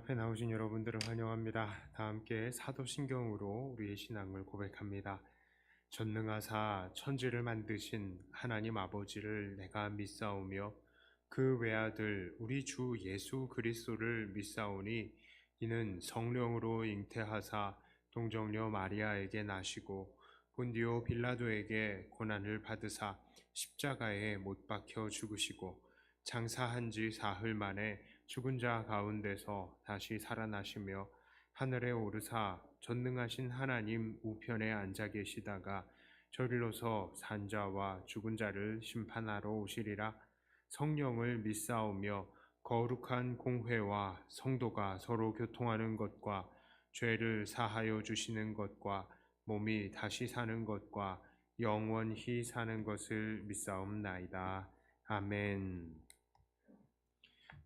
앞에 나오신 여러분들을 환영합니다. 다 함께 사도신경으로 우리의 신앙을 고백합니다. 전능하사 천지를 만드신 하나님 아버지를 내가 믿사오며 그 외아들 우리 주 예수 그리스도를 믿사오니 이는 성령으로 잉태하사 동정녀 마리아에게 나시고 본디오 빌라도에게 고난을 받으사 십자가에 못 박혀 죽으시고 장사한 지 사흘 만에 죽은 자 가운데서 다시 살아나시며 하늘에 오르사 전능하신 하나님 우편에 앉아 계시다가 저리로서 산자와 죽은 자를 심판하러 오시리라. 성령을 믿사오며 거룩한 공회와 성도가 서로 교통하는 것과 죄를 사하여 주시는 것과 몸이 다시 사는 것과 영원히 사는 것을 믿사옵나이다. 아멘.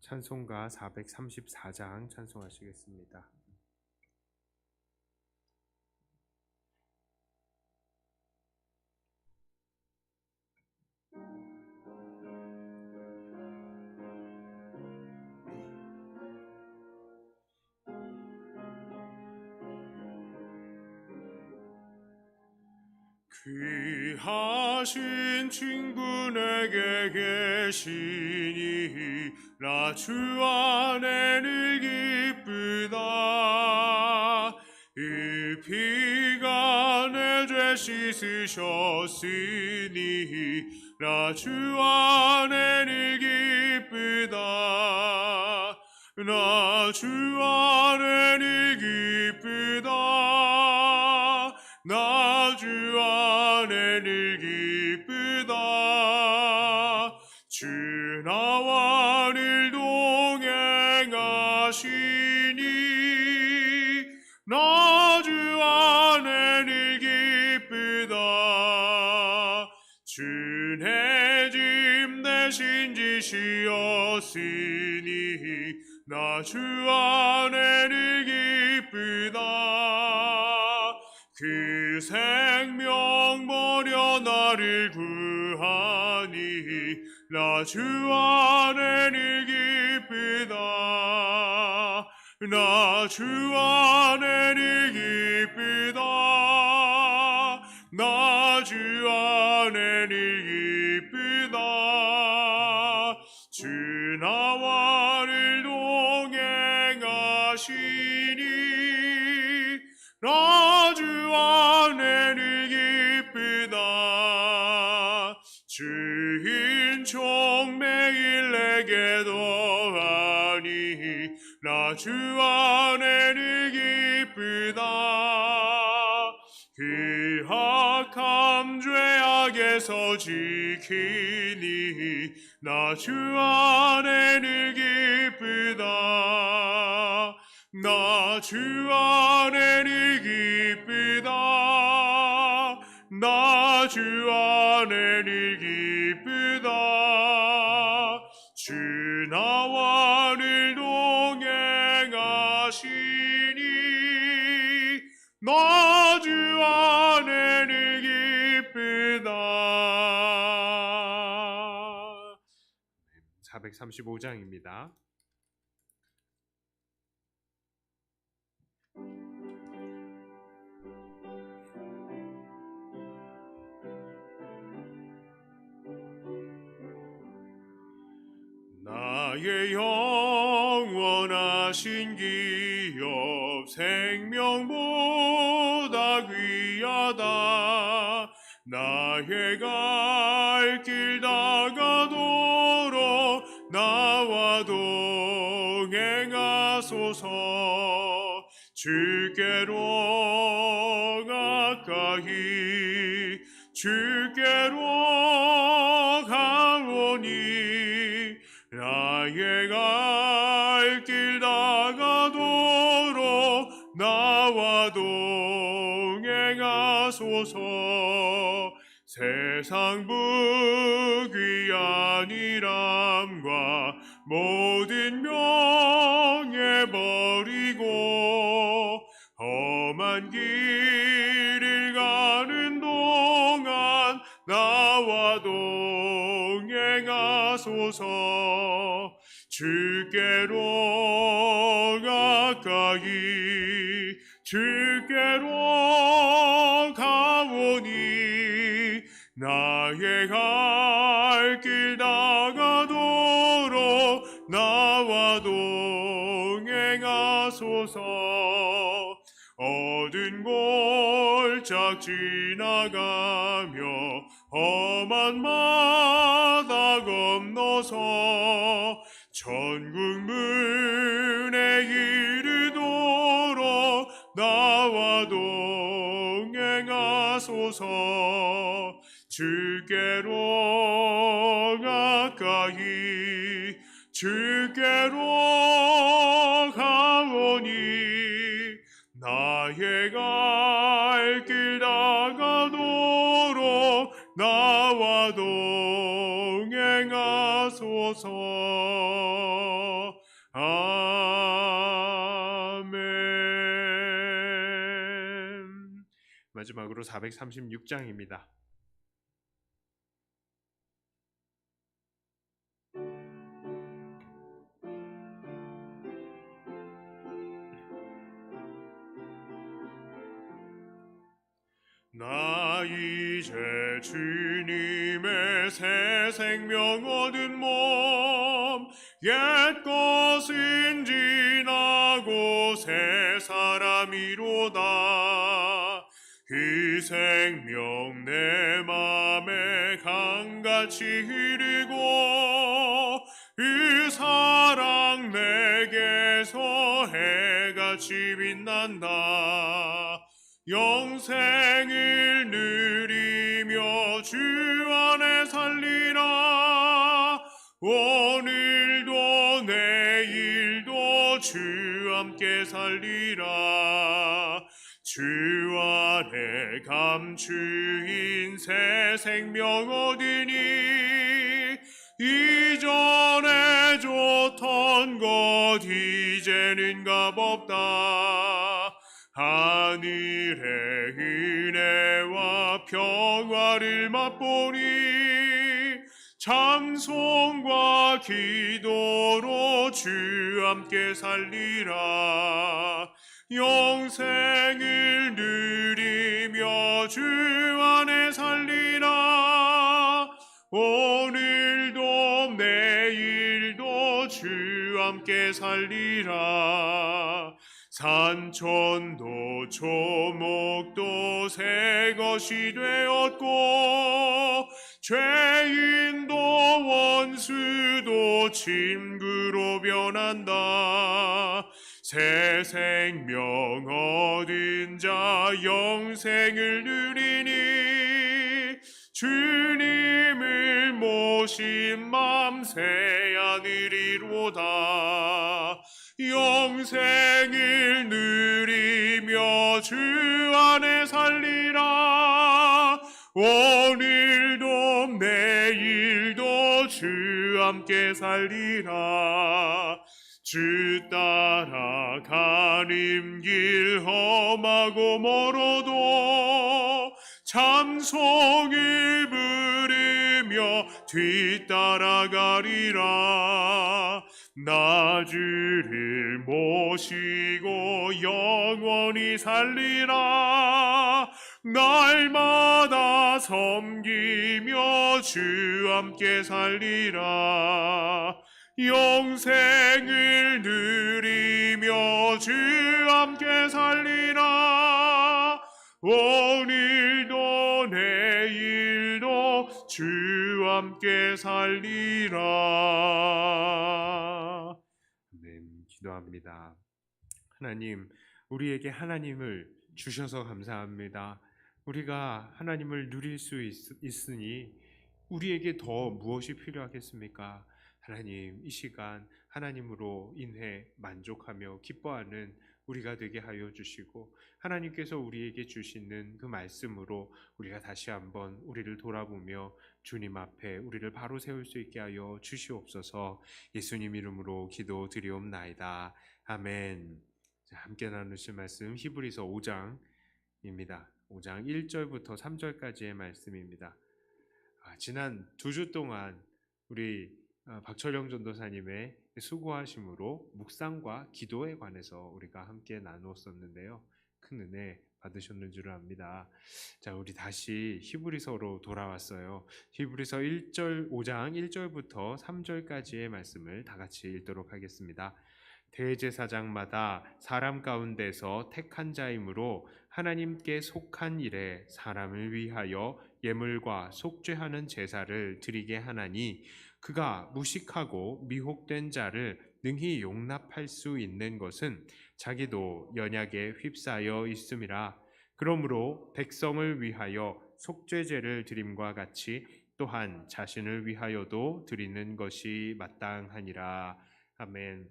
찬송가 434장 찬송하시겠습니다. 귀하신 친구에게 계시니 나 주 안에 늘 기쁘다. 이 피가 내 죄 씻으셨으니 나 주 안에 늘 기쁘다. 나 주 안에 늘 기쁘다. 나 주 안에 늘 기쁘다. 주 나와 늘 동행하시니 나 주 안에 늘 기쁘다. 주 내 짐 대신 지시었으니 나 주 안에 늘 기쁘다. 그 생명 버려 나를 구하니 나 주 안에 늘 기쁘다. 나 주 안에 늘 기쁘다. 나 주 안에 늘 기쁘다. 주 나와 늘 동행하시니 나 주 안에 늘 기쁘다. 주인 종 매일 내게 더하니 나 주 안에 늘 기쁘다. 그 악함 죄악에서 지키니 나 주 안에 늘 기쁘다. 나 주 안에 늘 기쁘다. 나 주 안에 늘 기쁘다. 주 나와 늘 동행하시니 나 주 안에 늘 기쁘다. 435장입니다. 나의 영원하신 기업 생명보다 귀하다. 나의 갈 길 다가도록 나와 동행하소서. 주께로 가까이 주께로 가오니 나의 갈 길 다가도록 나와 동행하소서. 세상 부귀한 일함과 모든 명예 버리고 험한 길을 가는 동안 나와 동행하소서. 주께로 가 주께로 가오니 나의 갈 길 다가도록 나와 동행하소서. 어두운 골짝 지나가며 험한 마다 건너서 천국 문에 이르도록 나와 동행하소서. 주께로 가까이 주께로 가오니 나의 갈 길 다가도록 나와 동행하소서. 아멘. 마지막으로 436장입니다. 나 이제 주님의 새 생명 얻은 몸 옛 것은 지나고 새 사람이로다. 그 생명 내 맘에 강같이 흐르고 그 사랑 내게서 해같이 빛난다. 영생을 누리며 주 안에 살리라. 오늘도 내일도 주 함께 살리라. 주 안에 감추인 새 생명 얻으니 이전에 좋던 것 이제는 값없다. 하늘의 은혜와 평화를 맛보니 찬송과 기도로 주 함께 살리라. 영생을 누리며 주 안에 살리라. 오늘도 내일도 주 함께 살리라. 산천도 초목도 새 것이 되었고 죄인도 원수도 친구로 변한다. 새 생명 얻은 자 영생을 누리니 주님을 모신 맘 새 하늘이로다. 영생을 누리며 주 안에 살리라. 오늘도 내일도 주 함께 살리라. 주 따라가는 길 험하고 멀어도 찬송을 부르며 뒤따라가리라. 나 주를 모시고 영원히 살리라. 날마다 섬기며 주 함께 살리라. 영생을 누리며 주 함께 살리라. 오늘도 내일도 주 함께 살리라. 아멘. 기도합니다. 하나님, 우리에게 하나님을 주셔서 감사합니다. 우리가 하나님을 누릴 수 있으니 우리에게 더 무엇이 필요하겠습니까? 하나님, 이 시간 하나님으로 인해 만족하며 기뻐하는 우리가 되게 하여 주시고, 하나님께서 우리에게 주시는 그 말씀으로 우리가 다시 한번 우리를 돌아보며 주님 앞에 우리를 바로 세울 수 있게 하여 주시옵소서. 예수님 이름으로 기도드리옵나이다. 아멘. 자, 함께 나누실 말씀 히브리서 5장입니다. 5장 1절부터 3절까지의 말씀입니다. 지난 2주 동안 우리 박철영 전도사님의 수고하심으로 묵상과 기도에 관해서 우리가 함께 나누었었는데요. 큰 은혜 받으셨는 줄 압니다. 자, 우리 다시 히브리서로 돌아왔어요. 히브리서 5장 1절부터 3절까지의 말씀을 다 같이 읽도록 하겠습니다. 대제사장마다 사람 가운데서 택한 자이므로 하나님께 속한 일에 사람을 위하여 예물과 속죄하는 제사를 드리게 하나니 그가 무식하고 미혹된 자를 능히 용납할 수 있는 것은 자기도 연약에 휩싸여 있음이라. 그러므로 백성을 위하여 속죄제를 드림과 같이 또한 자신을 위하여도 드리는 것이 마땅하니라. 아멘.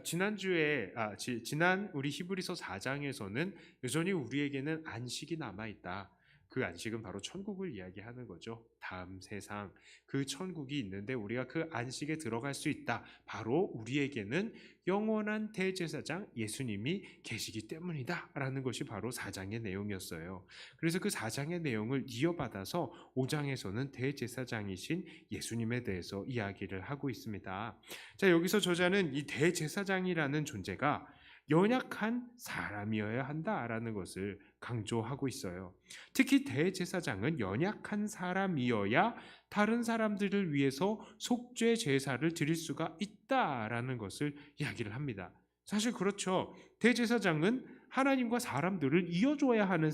지난 우리 히브리서 4장에서는 여전히 우리에게는 안식이 남아 있다. 그 안식은 바로 천국을 이야기하는 거죠. 다음 세상, 그 천국이 있는데 우리가 그 안식에 들어갈 수 있다. 바로 우리에게는 영원한 대제사장 예수님이 계시기 때문이다 라는 것이 바로 4장의 내용이었어요. 그래서 그 4장의 내용을 이어받아서 5장에서는 대제사장이신 예수님에 대해서 이야기를 하고 있습니다. 자, 여기서 저자는 이 대제사장이라는 존재가 연약한 사람이어야 한다라는 것을 강조하고 있어요. 특히 대제사장은 연약한 사람이어야 다른 사람들을 위해서 속죄 제사를 드릴 수가 있다라는 것을 이야기를 합니다. 사실 그렇죠. 대제사장은 하나님과 사람들을 이어줘야 하는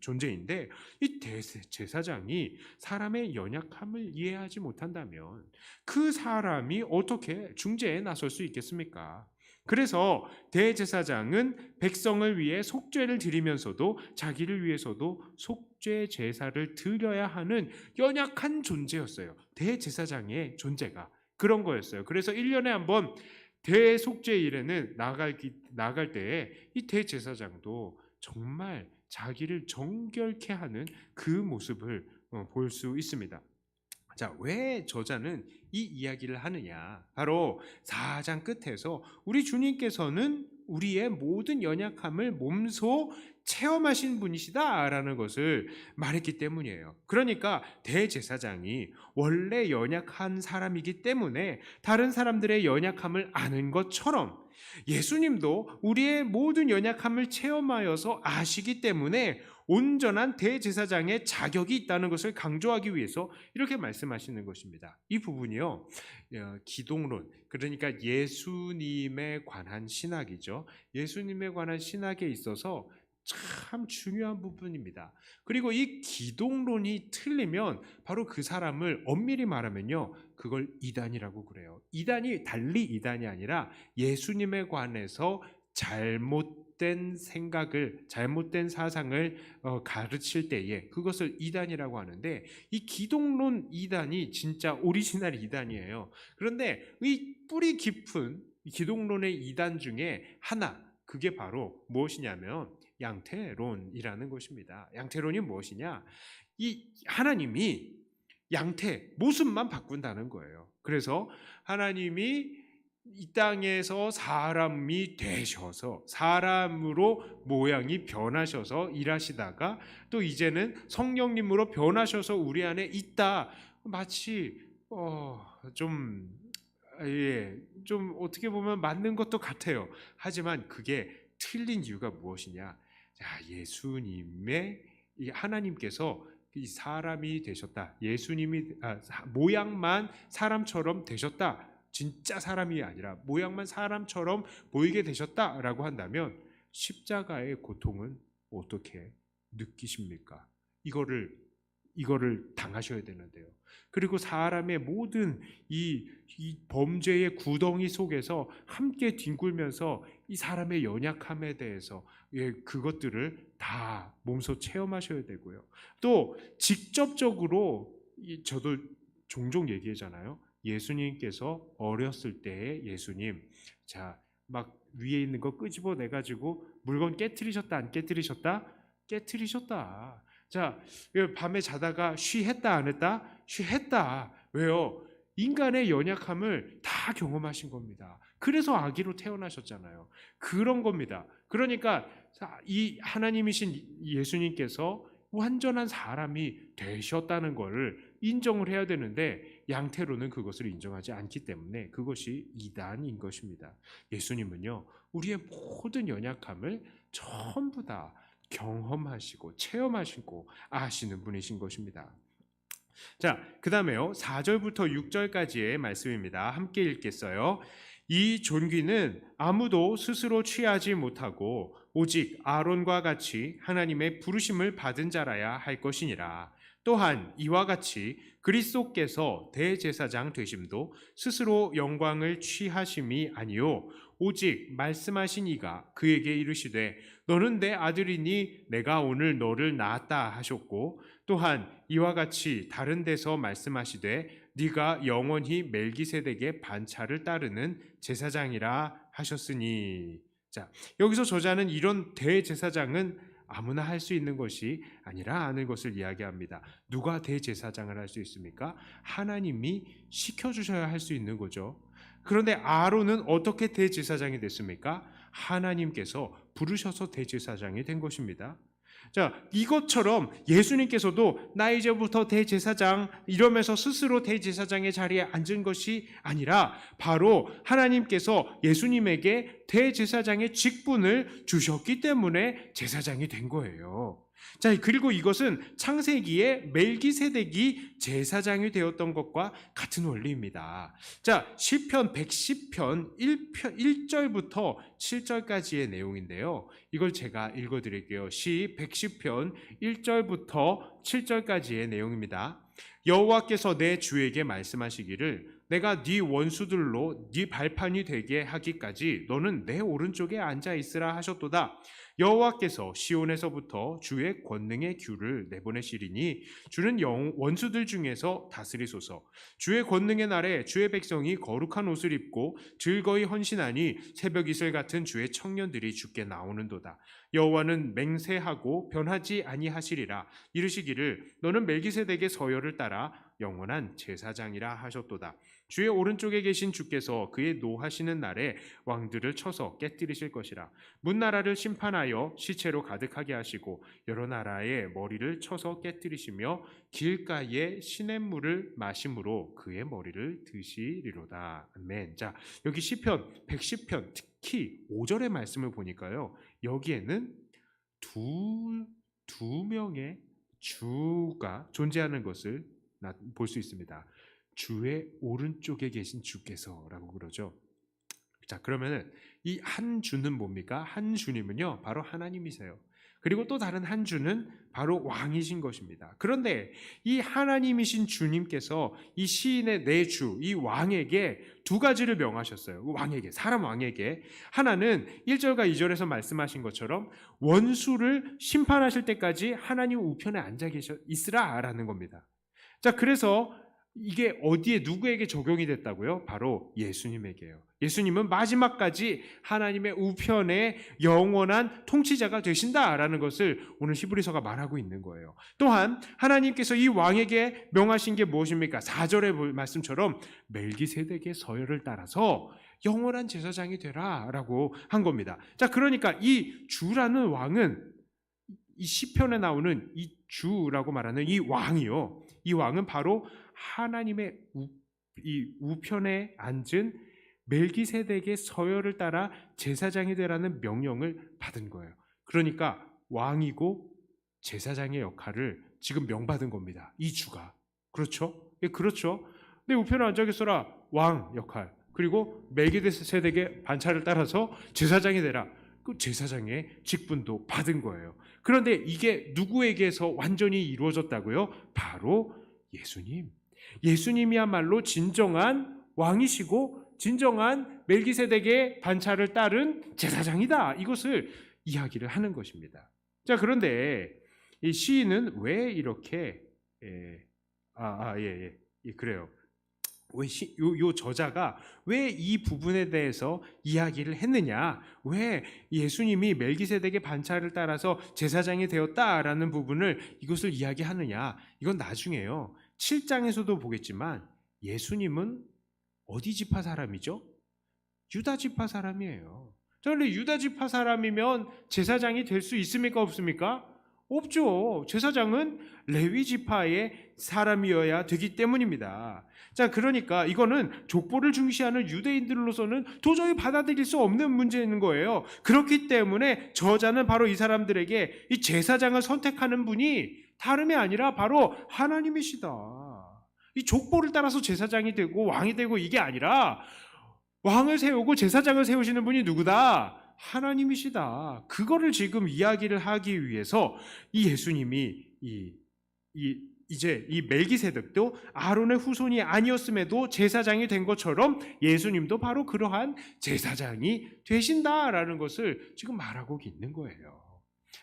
존재인데 이 대제사장이 사람의 연약함을 이해하지 못한다면 그 사람이 어떻게 중재에 나설 수 있겠습니까? 그래서 대제사장은 백성을 위해 속죄를 드리면서도 자기를 위해서도 속죄 제사를 드려야 하는 연약한 존재였어요. 대제사장의 존재가 그런 거였어요. 그래서 1년에 한 번 대속죄일에는 나갈 때에 이 대제사장도 정말 자기를 정결케 하는 그 모습을 볼 수 있습니다. 자, 왜 저자는 이 이야기를 하느냐? 바로 4장 끝에서 우리 주님께서는 우리의 모든 연약함을 몸소 체험하신 분이시다라는 것을 말했기 때문이에요. 그러니까 대제사장이 원래 연약한 사람이기 때문에 다른 사람들의 연약함을 아는 것처럼 예수님도 우리의 모든 연약함을 체험하여서 아시기 때문에 온전한 대제사장의 자격이 있다는 것을 강조하기 위해서 이렇게 말씀하시는 것입니다. 이 부분이요, 기독론, 그러니까 예수님에 관한 신학이죠. 예수님에 관한 신학에 있어서 참 중요한 부분입니다. 그리고 이 기독론이 틀리면 바로 그 사람을 엄밀히 말하면요, 그걸 이단이라고 그래요. 달리 이단이 아니라 예수님에 관해서 잘못된 생각을, 잘못된 사상을 가르칠 때에 그것을 이단이라고 하는데, 이 기독론 이단이 진짜 오리지널 이단이에요. 그런데 이 뿌리 깊은 기독론의 이단 중에 하나, 그게 바로 무엇이냐면 양태론이라는 것입니다. 양태론이 무엇이냐? 이 하나님이 모습만 바꾼다는 거예요. 그래서 하나님이 이 땅에서 사람이 되셔서 사람으로 모양이 변하셔서 일하시다가 또 이제는 성령님으로 변하셔서 우리 안에 있다. 마치 좀 어떻게 보면 맞는 것도 같아요. 하지만 그게 틀린 이유가 무엇이냐? 자, 하나님께서 이 사람이 되셨다. 예수님이 모양만 사람처럼 되셨다. 진짜 사람이 아니라 모양만 사람처럼 보이게 되셨다라고 한다면 십자가의 고통은 어떻게 느끼십니까? 이거를 당하셔야 되는데요. 그리고 사람의 모든 이 범죄의 구덩이 속에서 함께 뒹굴면서 이 사람의 연약함에 대해서 그것들을 다 몸소 체험하셔야 되고요. 또 직접적으로 저도 종종 얘기하잖아요. 예수님께서 어렸을 때의 예수님, 자, 막 위에 있는 거 끄집어 내 가지고 물건 깨트리셨다 안 깨트리셨다? 깨트리셨다. 자, 밤에 자다가 쉬했다 안 했다? 쉬했다. 왜요? 인간의 연약함을 다 경험하신 겁니다. 그래서 아기로 태어나셨잖아요. 그런 겁니다. 그러니까 이 하나님이신 예수님께서 완전한 사람이 되셨다는 것을 인정을 해야 되는데 양태로는 그것을 인정하지 않기 때문에 그것이 이단인 것입니다. 예수님은요, 우리의 모든 연약함을 전부 다 경험하시고 체험하시고 아시는 분이신 것입니다. 자, 그 다음에요, 4절부터 6절까지의 말씀입니다. 함께 읽겠어요. 이 존귀는 아무도 스스로 취하지 못하고 오직 아론과 같이 하나님의 부르심을 받은 자라야 할 것이니라. 또한 이와 같이 그리스도께서 대제사장 되심도 스스로 영광을 취하심이 아니요 오직 말씀하신 이가 그에게 이르시되 너는 내 아들이니 내가 오늘 너를 낳았다 하셨고, 또한 이와 같이 다른 데서 말씀하시되 네가 영원히 멜기세덱의 반차를 따르는 제사장이라 하셨으니. 자, 여기서 저자는 이런 대제사장은 아무나 할 수 있는 것이 아니라 하는 것을 이야기합니다. 누가 대제사장을 할 수 있습니까? 하나님이 시켜주셔야 할 수 있는 거죠. 그런데 아론은 어떻게 대제사장이 됐습니까? 하나님께서 부르셔서 대제사장이 된 것입니다. 자, 이것처럼 예수님께서도 나 이제부터 대제사장 이러면서 스스로 대제사장의 자리에 앉은 것이 아니라 바로 하나님께서 예수님에게 대제사장의 직분을 주셨기 때문에 제사장이 된 거예요. 자, 그리고 이것은 창세기에 멜기세덱이 제사장이 되었던 것과 같은 원리입니다. 자, 시편 110편 1절부터 7절까지의 내용인데요. 이걸 제가 읽어드릴게요. 시 110편 1절부터 7절까지의 내용입니다. 여호와께서 내 주에게 말씀하시기를 내가 네 원수들로 네 발판이 되게 하기까지 너는 내 오른쪽에 앉아 있으라 하셨도다. 여호와께서 시온에서부터 주의 권능의 규를 내보내시리니 주는 원수들 중에서 다스리소서. 주의 권능의 날에 주의 백성이 거룩한 옷을 입고 즐거이 헌신하니 새벽 이슬 같은 주의 청년들이 주께 나오는도다. 여호와는 맹세하고 변하지 아니하시리라. 이르시기를 너는 멜기세덱의 서열을 따라 영원한 제사장이라 하셨도다. 주의 오른쪽에 계신 주께서 그의 노하시는 날에 왕들을 쳐서 깨뜨리실 것이라. 문나라를 심판하여 시체로 가득하게 하시고 여러 나라의 머리를 쳐서 깨뜨리시며 길가에 시냇물을 마심으로 그의 머리를 드시리로다. 아멘. 자, 여기 시편 110편 특히 5절의 말씀을 보니까요, 여기에는 두 명의 주가 존재하는 것을 볼 수 있습니다. 주의 오른쪽에 계신 주께서라고 그러죠. 자, 그러면은 이 한 주는 뭡니까? 한 주님은요, 바로 하나님이세요. 그리고 또 다른 한 주는 바로 왕이신 것입니다. 그런데 이 하나님이신 주님께서 이 시인의 내 주, 이 왕에게 두 가지를 명하셨어요. 왕에게, 사람 왕에게. 하나는 1절과 2절에서 말씀하신 것처럼 원수를 심판하실 때까지 하나님 우편에 앉아 계셔 있으라라는 겁니다. 자, 그래서 이게 어디에 누구에게 적용이 됐다고요? 바로 예수님에게요. 예수님은 마지막까지 하나님의 우편의 영원한 통치자가 되신다라는 것을 오늘 히브리서가 말하고 있는 거예요. 또한 하나님께서 이 왕에게 명하신 게 무엇입니까? 4절의 말씀처럼 멜기세덱의 서열을 따라서 영원한 제사장이 되라라고 한 겁니다. 자, 그러니까 이 주라는 왕은 이 시편에 나오는 이 주라고 말하는 이 왕이요, 이 왕은 바로 하나님의 이 우편에 앉은 멜기세덱의 서열을 따라 제사장이 되라는 명령을 받은 거예요. 그러니까 왕이고 제사장의 역할을 지금 명받은 겁니다. 이 주가. 그렇죠? 예, 그렇죠. 내 우편에 앉아 계셔라. 왕 역할. 그리고 멜기세덱의 반차를 따라서 제사장이 되라. 그 제사장의 직분도 받은 거예요. 그런데 이게 누구에게서 완전히 이루어졌다고요? 바로 예수님. 예수님이야말로 진정한 왕이시고 진정한 멜기세덱의 반차를 따른 제사장이다. 이것을 이야기를 하는 것입니다. 자, 그런데 이 시인은 왜 이렇게 그래요. 왜 요 저자가 왜 이 부분에 대해서 이야기를 했느냐? 왜 예수님이 멜기세덱의 반차를 따라서 제사장이 되었다라는 부분을 이것을 이야기하느냐? 이건 나중에요. 7장에서도 보겠지만 예수님은 어디 지파 사람이죠? 유다 지파 사람이에요. 그런데 유다 지파 사람이면 제사장이 될 수 있습니까? 없습니까? 없죠. 제사장은 레위 지파의 사람이어야 되기 때문입니다. 자, 그러니까 이거는 족보를 중시하는 유대인들로서는 도저히 받아들일 수 없는 문제인 거예요. 그렇기 때문에 저자는 바로 이 사람들에게 이 제사장을 선택하는 분이 다름이 아니라 바로 하나님이시다. 이 족보를 따라서 제사장이 되고 왕이 되고 이게 아니라 왕을 세우고 제사장을 세우시는 분이 누구다? 하나님이시다. 그거를 지금 이야기를 하기 위해서 이 예수님이 이제 이 멜기세덱도 아론의 후손이 아니었음에도 제사장이 된 것처럼 예수님도 바로 그러한 제사장이 되신다라는 것을 지금 말하고 있는 거예요.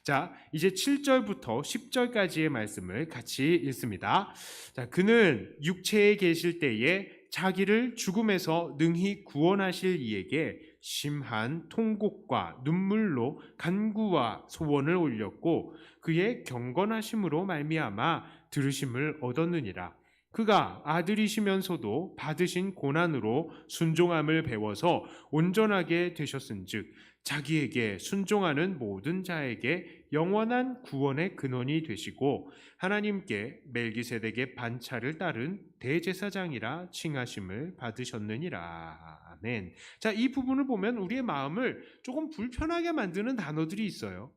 자, 이제 7절부터 10절까지의 말씀을 같이 읽습니다. 자, 그는 육체에 계실 때에 자기를 죽음에서 능히 구원하실 이에게 심한 통곡과 눈물로 간구와 소원을 올렸고 그의 경건하심으로 말미암아 들으심을 얻었느니라. 그가 아들이시면서도 받으신 고난으로 순종함을 배워서 온전하게 되셨은즉 자기에게 순종하는 모든 자에게 영원한 구원의 근원이 되시고 하나님께 멜기세덱의 반차를 따른 대제사장이라 칭하심을 받으셨느니라. 아멘. 자, 이 부분을 보면 우리의 마음을 조금 불편하게 만드는 단어들이 있어요.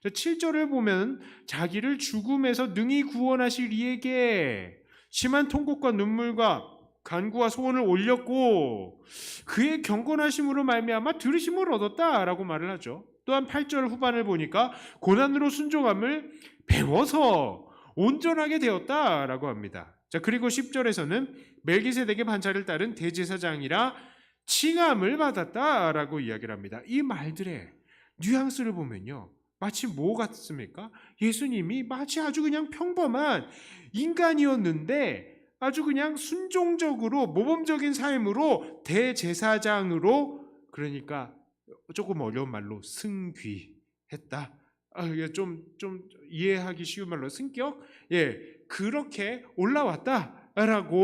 7절을 보면 자기를 죽음에서 능히 구원하실 이에게 심한 통곡과 눈물과 간구와 소원을 올렸고 그의 경건하심으로 말미암아 들으심을 얻었다라고 말을 하죠. 또한 8절 후반을 보니까 고난으로 순종함을 배워서 온전하게 되었다라고 합니다. 자, 그리고 10절에서는 멜기세덱의 반차를 따른 대제사장이라 칭함을 받았다라고 이야기를 합니다. 이 말들의 뉘앙스를 보면요, 마치 뭐 같습니까? 예수님이 마치 아주 그냥 평범한 인간이었는데 아주 그냥 순종적으로 모범적인 삶으로 대제사장으로, 그러니까 조금 어려운 말로 승귀했다. 좀 이해하기 쉬운 말로 승격? 그렇게 올라왔다라고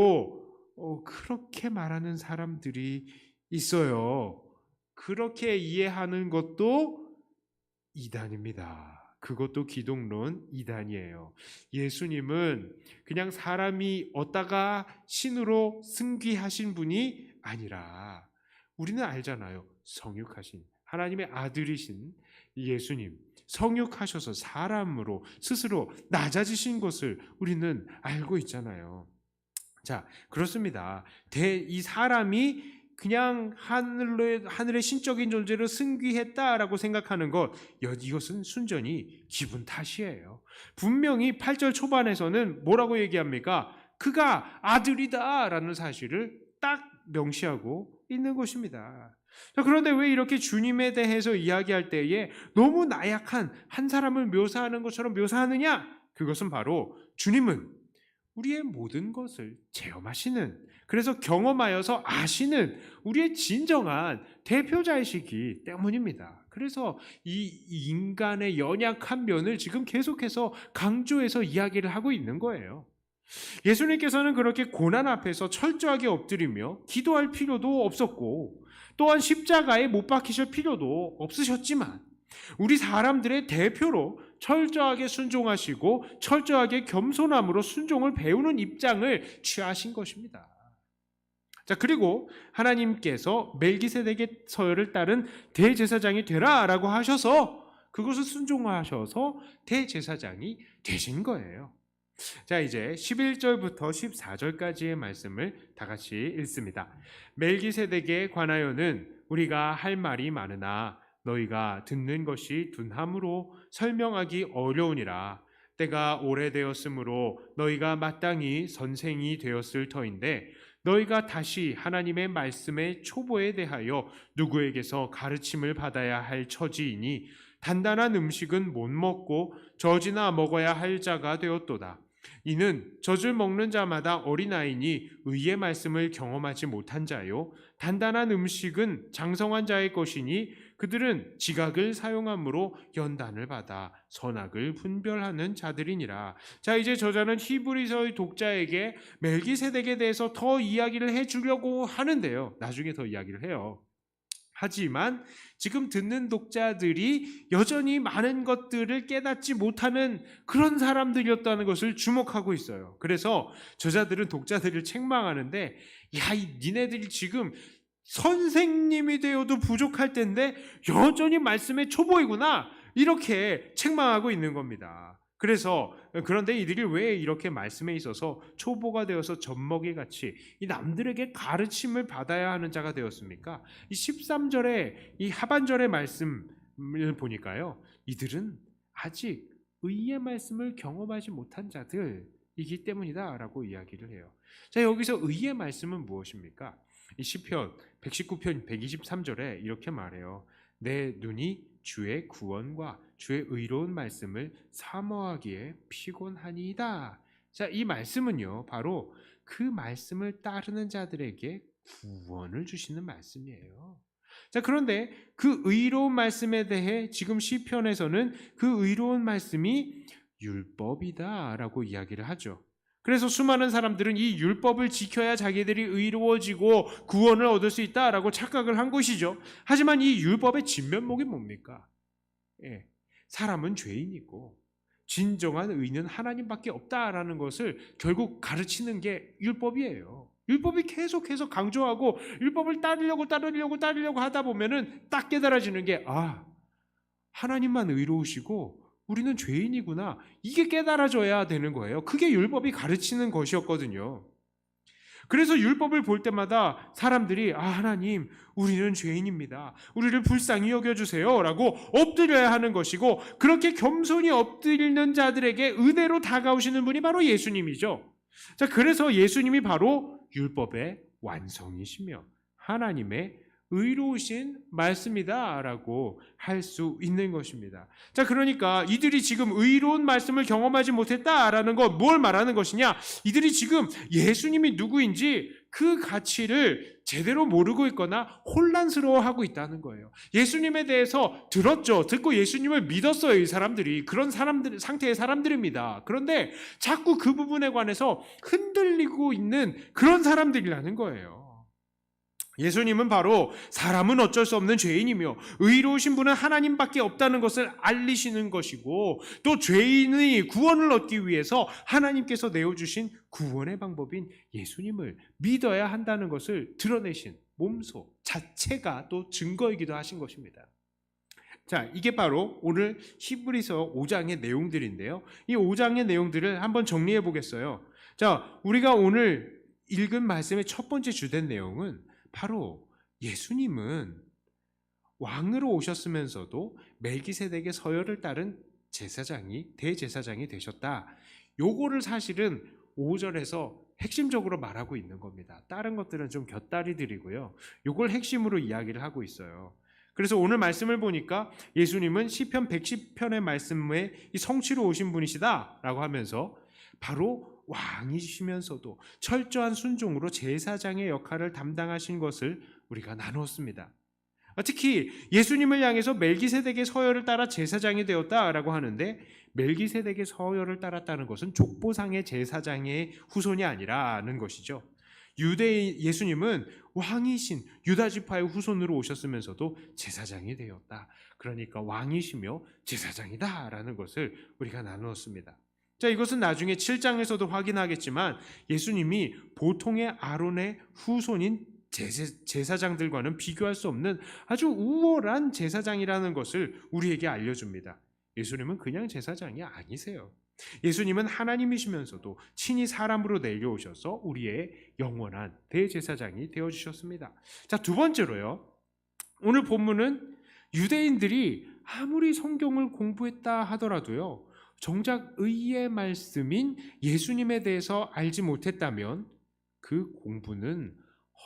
그렇게 말하는 사람들이 있어요. 그렇게 이해하는 것도 이단입니다. 그것도 기독론 이단이에요. 예수님은 그냥 사람이 얻다가 신으로 승귀하신 분이 아니라 우리는 알잖아요. 성육하신 하나님의 아들이신 예수님, 성육하셔서 사람으로 스스로 낮아지신 것을 우리는 알고 있잖아요. 자, 그렇습니다. 이 사람이 그냥 하늘의 신적인 존재를 승귀했다라고 생각하는 것, 이것은 순전히 기분 탓이에요. 분명히 8절 초반에서는 뭐라고 얘기합니까? 그가 아들이다라는 사실을 딱 명시하고 있는 것입니다. 자, 그런데 왜 이렇게 주님에 대해서 이야기할 때에 너무 나약한 한 사람을 묘사하는 것처럼 묘사하느냐? 그것은 바로 주님은 우리의 모든 것을 체험하시는, 그래서 경험하여서 아시는 우리의 진정한 대표자이시기 때문입니다. 그래서 이 인간의 연약한 면을 지금 계속해서 강조해서 이야기를 하고 있는 거예요. 예수님께서는 그렇게 고난 앞에서 철저하게 엎드리며 기도할 필요도 없었고 또한 십자가에 못 박히실 필요도 없으셨지만 우리 사람들의 대표로 철저하게 순종하시고 철저하게 겸손함으로 순종을 배우는 입장을 취하신 것입니다. 자, 그리고 하나님께서 멜기세덱의 서열을 따른 대제사장이 되라라고 하셔서 그것을 순종하셔서 대제사장이 되신 거예요. 자, 이제 11절부터 14절까지의 말씀을 다 같이 읽습니다. 멜기세덱에 관하여는 우리가 할 말이 많으나 너희가 듣는 것이 둔함으로 설명하기 어려우니라. 때가 오래되었으므로 너희가 마땅히 선생이 되었을 터인데 너희가 다시 하나님의 말씀의 초보에 대하여 누구에게서 가르침을 받아야 할 처지이니 단단한 음식은 못 먹고 젖이나 먹어야 할 자가 되었도다. 이는 젖을 먹는 자마다 어린아이니 의의 말씀을 경험하지 못한 자요 단단한 음식은 장성한 자의 것이니 그들은 지각을 사용함으로 연단을 받아 선악을 분별하는 자들이니라. 자, 이제 저자는 히브리서의 독자에게 멜기세덱에 대해서 더 이야기를 해주려고 하는데요, 나중에 더 이야기를 해요. 하지만 지금 듣는 독자들이 여전히 많은 것들을 깨닫지 못하는 그런 사람들이었다는 것을 주목하고 있어요. 그래서 저자들은 독자들을 책망하는데, 야, 니네들이 지금 선생님이 되어도 부족할 텐데 여전히 말씀에 초보이구나, 이렇게 책망하고 있는 겁니다. 그래서 그런데 이들이 왜 이렇게 말씀에 있어서 초보가 되어서 젖먹이같이 이 남들에게 가르침을 받아야 하는 자가 되었습니까? 이 13절의 이 하반절의 말씀을 보니까요, 이들은 아직 의의 말씀을 경험하지 못한 자들이기 때문이다라고 이야기를 해요. 자, 여기서 의의 말씀은 무엇입니까? 이 시편 119편 123절에 이렇게 말해요. 내 눈이 주의 구원과 주의 의로운 말씀을 사모하기에 피곤하니이다. 자, 이 말씀은요, 바로 그 말씀을 따르는 자들에게 구원을 주시는 말씀이에요. 자, 그런데 그 의로운 말씀에 대해 지금 시편에서는 그 의로운 말씀이 율법이다라고 이야기를 하죠. 그래서 수많은 사람들은 이 율법을 지켜야 자기들이 의로워지고 구원을 얻을 수 있다라고 착각을 한 것이죠. 하지만 이 율법의 진면목이 뭡니까? 사람은 죄인이고 진정한 의는 하나님밖에 없다라는 것을 결국 가르치는 게 율법이에요. 율법이 계속해서 강조하고 율법을 따르려고 하다 보면은 딱 깨달아지는 게, 하나님만 의로우시고 우리는 죄인이구나, 이게 깨달아져야 되는 거예요. 그게 율법이 가르치는 것이었거든요. 그래서 율법을 볼 때마다 사람들이, 하나님, 우리는 죄인입니다, 우리를 불쌍히 여겨주세요 라고 엎드려야 하는 것이고, 그렇게 겸손히 엎드리는 자들에게 은혜로 다가오시는 분이 바로 예수님이죠. 자, 그래서 예수님이 바로 율법의 완성이시며 하나님의 의로우신 말씀이다라고 할 수 있는 것입니다. 자, 그러니까 이들이 지금 의로운 말씀을 경험하지 못했다라는 것, 뭘 말하는 것이냐? 이들이 지금 예수님이 누구인지 그 가치를 제대로 모르고 있거나 혼란스러워하고 있다는 거예요. 예수님에 대해서 들었죠. 듣고 예수님을 믿었어요. 이 사람들이 그런 상태의 사람들입니다. 그런데 자꾸 그 부분에 관해서 흔들리고 있는 그런 사람들이라는 거예요. 예수님은 바로 사람은 어쩔 수 없는 죄인이며 의로우신 분은 하나님밖에 없다는 것을 알리시는 것이고, 또 죄인의 구원을 얻기 위해서 하나님께서 내어주신 구원의 방법인 예수님을 믿어야 한다는 것을 드러내신 몸소 자체가 또 증거이기도 하신 것입니다. 자, 이게 바로 오늘 히브리서 5장의 내용들인데요, 이 5장의 내용들을 한번 정리해 보겠어요. 자, 우리가 오늘 읽은 말씀의 첫 번째 주된 내용은 바로 예수님은 왕으로 오셨으면서도 멜기세덱의 서열을 따른 대제사장이 되셨다. 요거를 사실은 5절에서 핵심적으로 말하고 있는 겁니다. 다른 것들은 좀 곁다리들이고요. 요걸 핵심으로 이야기를 하고 있어요. 그래서 오늘 말씀을 보니까 예수님은 시편 110편의 말씀에 이 성취로 오신 분이시다라고 하면서 바로 왕이시면서도 철저한 순종으로 제사장의 역할을 담당하신 것을 우리가 나누었습니다. 특히 예수님을 향해서 멜기세덱의 서열을 따라 제사장이 되었다라고 하는데, 멜기세덱의 서열을 따랐다는 것은 족보상의 제사장의 후손이 아니라는 것이죠. 예수님은 왕이신 유다 지파의 후손으로 오셨으면서도 제사장이 되었다. 그러니까 왕이시며 제사장이다라는 것을 우리가 나누었습니다. 자, 이것은 나중에 7장에서도 확인하겠지만 예수님이 보통의 아론의 후손인 제사장들과는 비교할 수 없는 아주 우월한 제사장이라는 것을 우리에게 알려줍니다. 예수님은 그냥 제사장이 아니세요. 예수님은 하나님이시면서도 친히 사람으로 내려오셔서 우리의 영원한 대제사장이 되어주셨습니다. 자, 두 번째로요, 오늘 본문은 유대인들이 아무리 성경을 공부했다 하더라도요, 정작 의의 말씀인 예수님에 대해서 알지 못했다면 그 공부는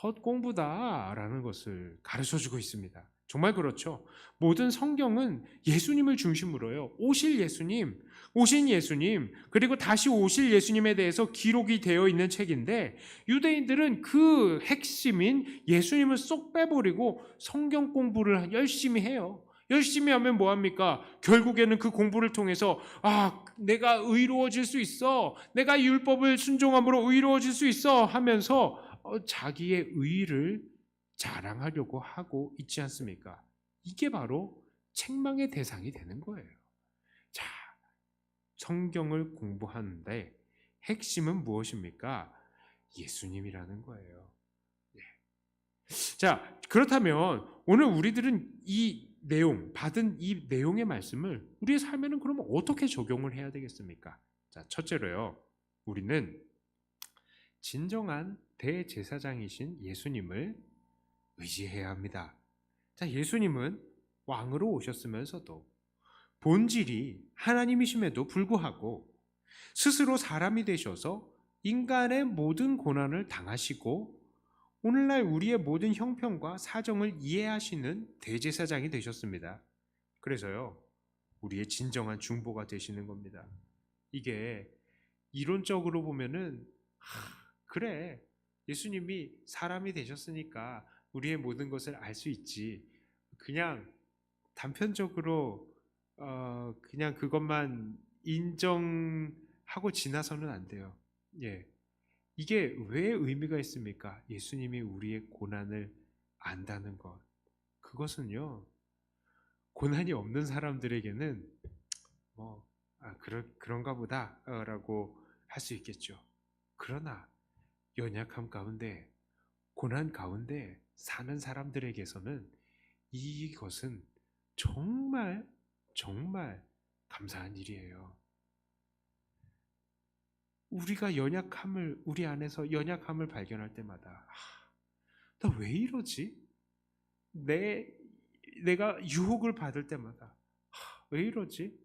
헛공부다라는 것을 가르쳐주고 있습니다. 정말 그렇죠. 모든 성경은 예수님을 중심으로요, 오신 예수님, 그리고 다시 오실 예수님에 대해서 기록이 되어 있는 책인데, 유대인들은 그 핵심인 예수님을 쏙 빼버리고 성경 공부를 열심히 해요. 열심히 하면 뭐합니까? 결국에는 그 공부를 통해서 내가 의로워질 수 있어, 내가 율법을 순종함으로 의로워질 수 있어 하면서 자기의 의의를 자랑하려고 하고 있지 않습니까? 이게 바로 책망의 대상이 되는 거예요. 자, 성경을 공부하는데 핵심은 무엇입니까? 예수님이라는 거예요. 예. 자, 그렇다면 오늘 우리들은 이 내용, 받은 이 내용의 말씀을 우리의 삶에는 그러면 어떻게 적용을 해야 되겠습니까? 자, 첫째로요. 우리는 진정한 대제사장이신 예수님을 의지해야 합니다. 자, 예수님은 왕으로 오셨으면서도 본질이 하나님이심에도 불구하고 스스로 사람이 되셔서 인간의 모든 고난을 당하시고 오늘날 우리의 모든 형편과 사정을 이해하시는 대제사장이 되셨습니다. 그래서요, 우리의 진정한 중보가 되시는 겁니다. 이게 이론적으로 보면은 그래, 예수님이 사람이 되셨으니까 우리의 모든 것을 알 수 있지. 그냥 단편적으로 그냥 그것만 인정하고 지나서는 안 돼요. 예. 이게 왜 의미가 있습니까? 예수님이 우리의 고난을 안다는 것. 그것은요, 고난이 없는 사람들에게는 그런가 보다 라고 할 수 있겠죠. 그러나 연약함 가운데, 고난 가운데 사는 사람들에게서는 이것은 정말 정말 감사한 일이에요. 우리가 우리 안에서 연약함을 발견할 때마다 나 왜 이러지? 내가 유혹을 받을 때마다 왜 이러지?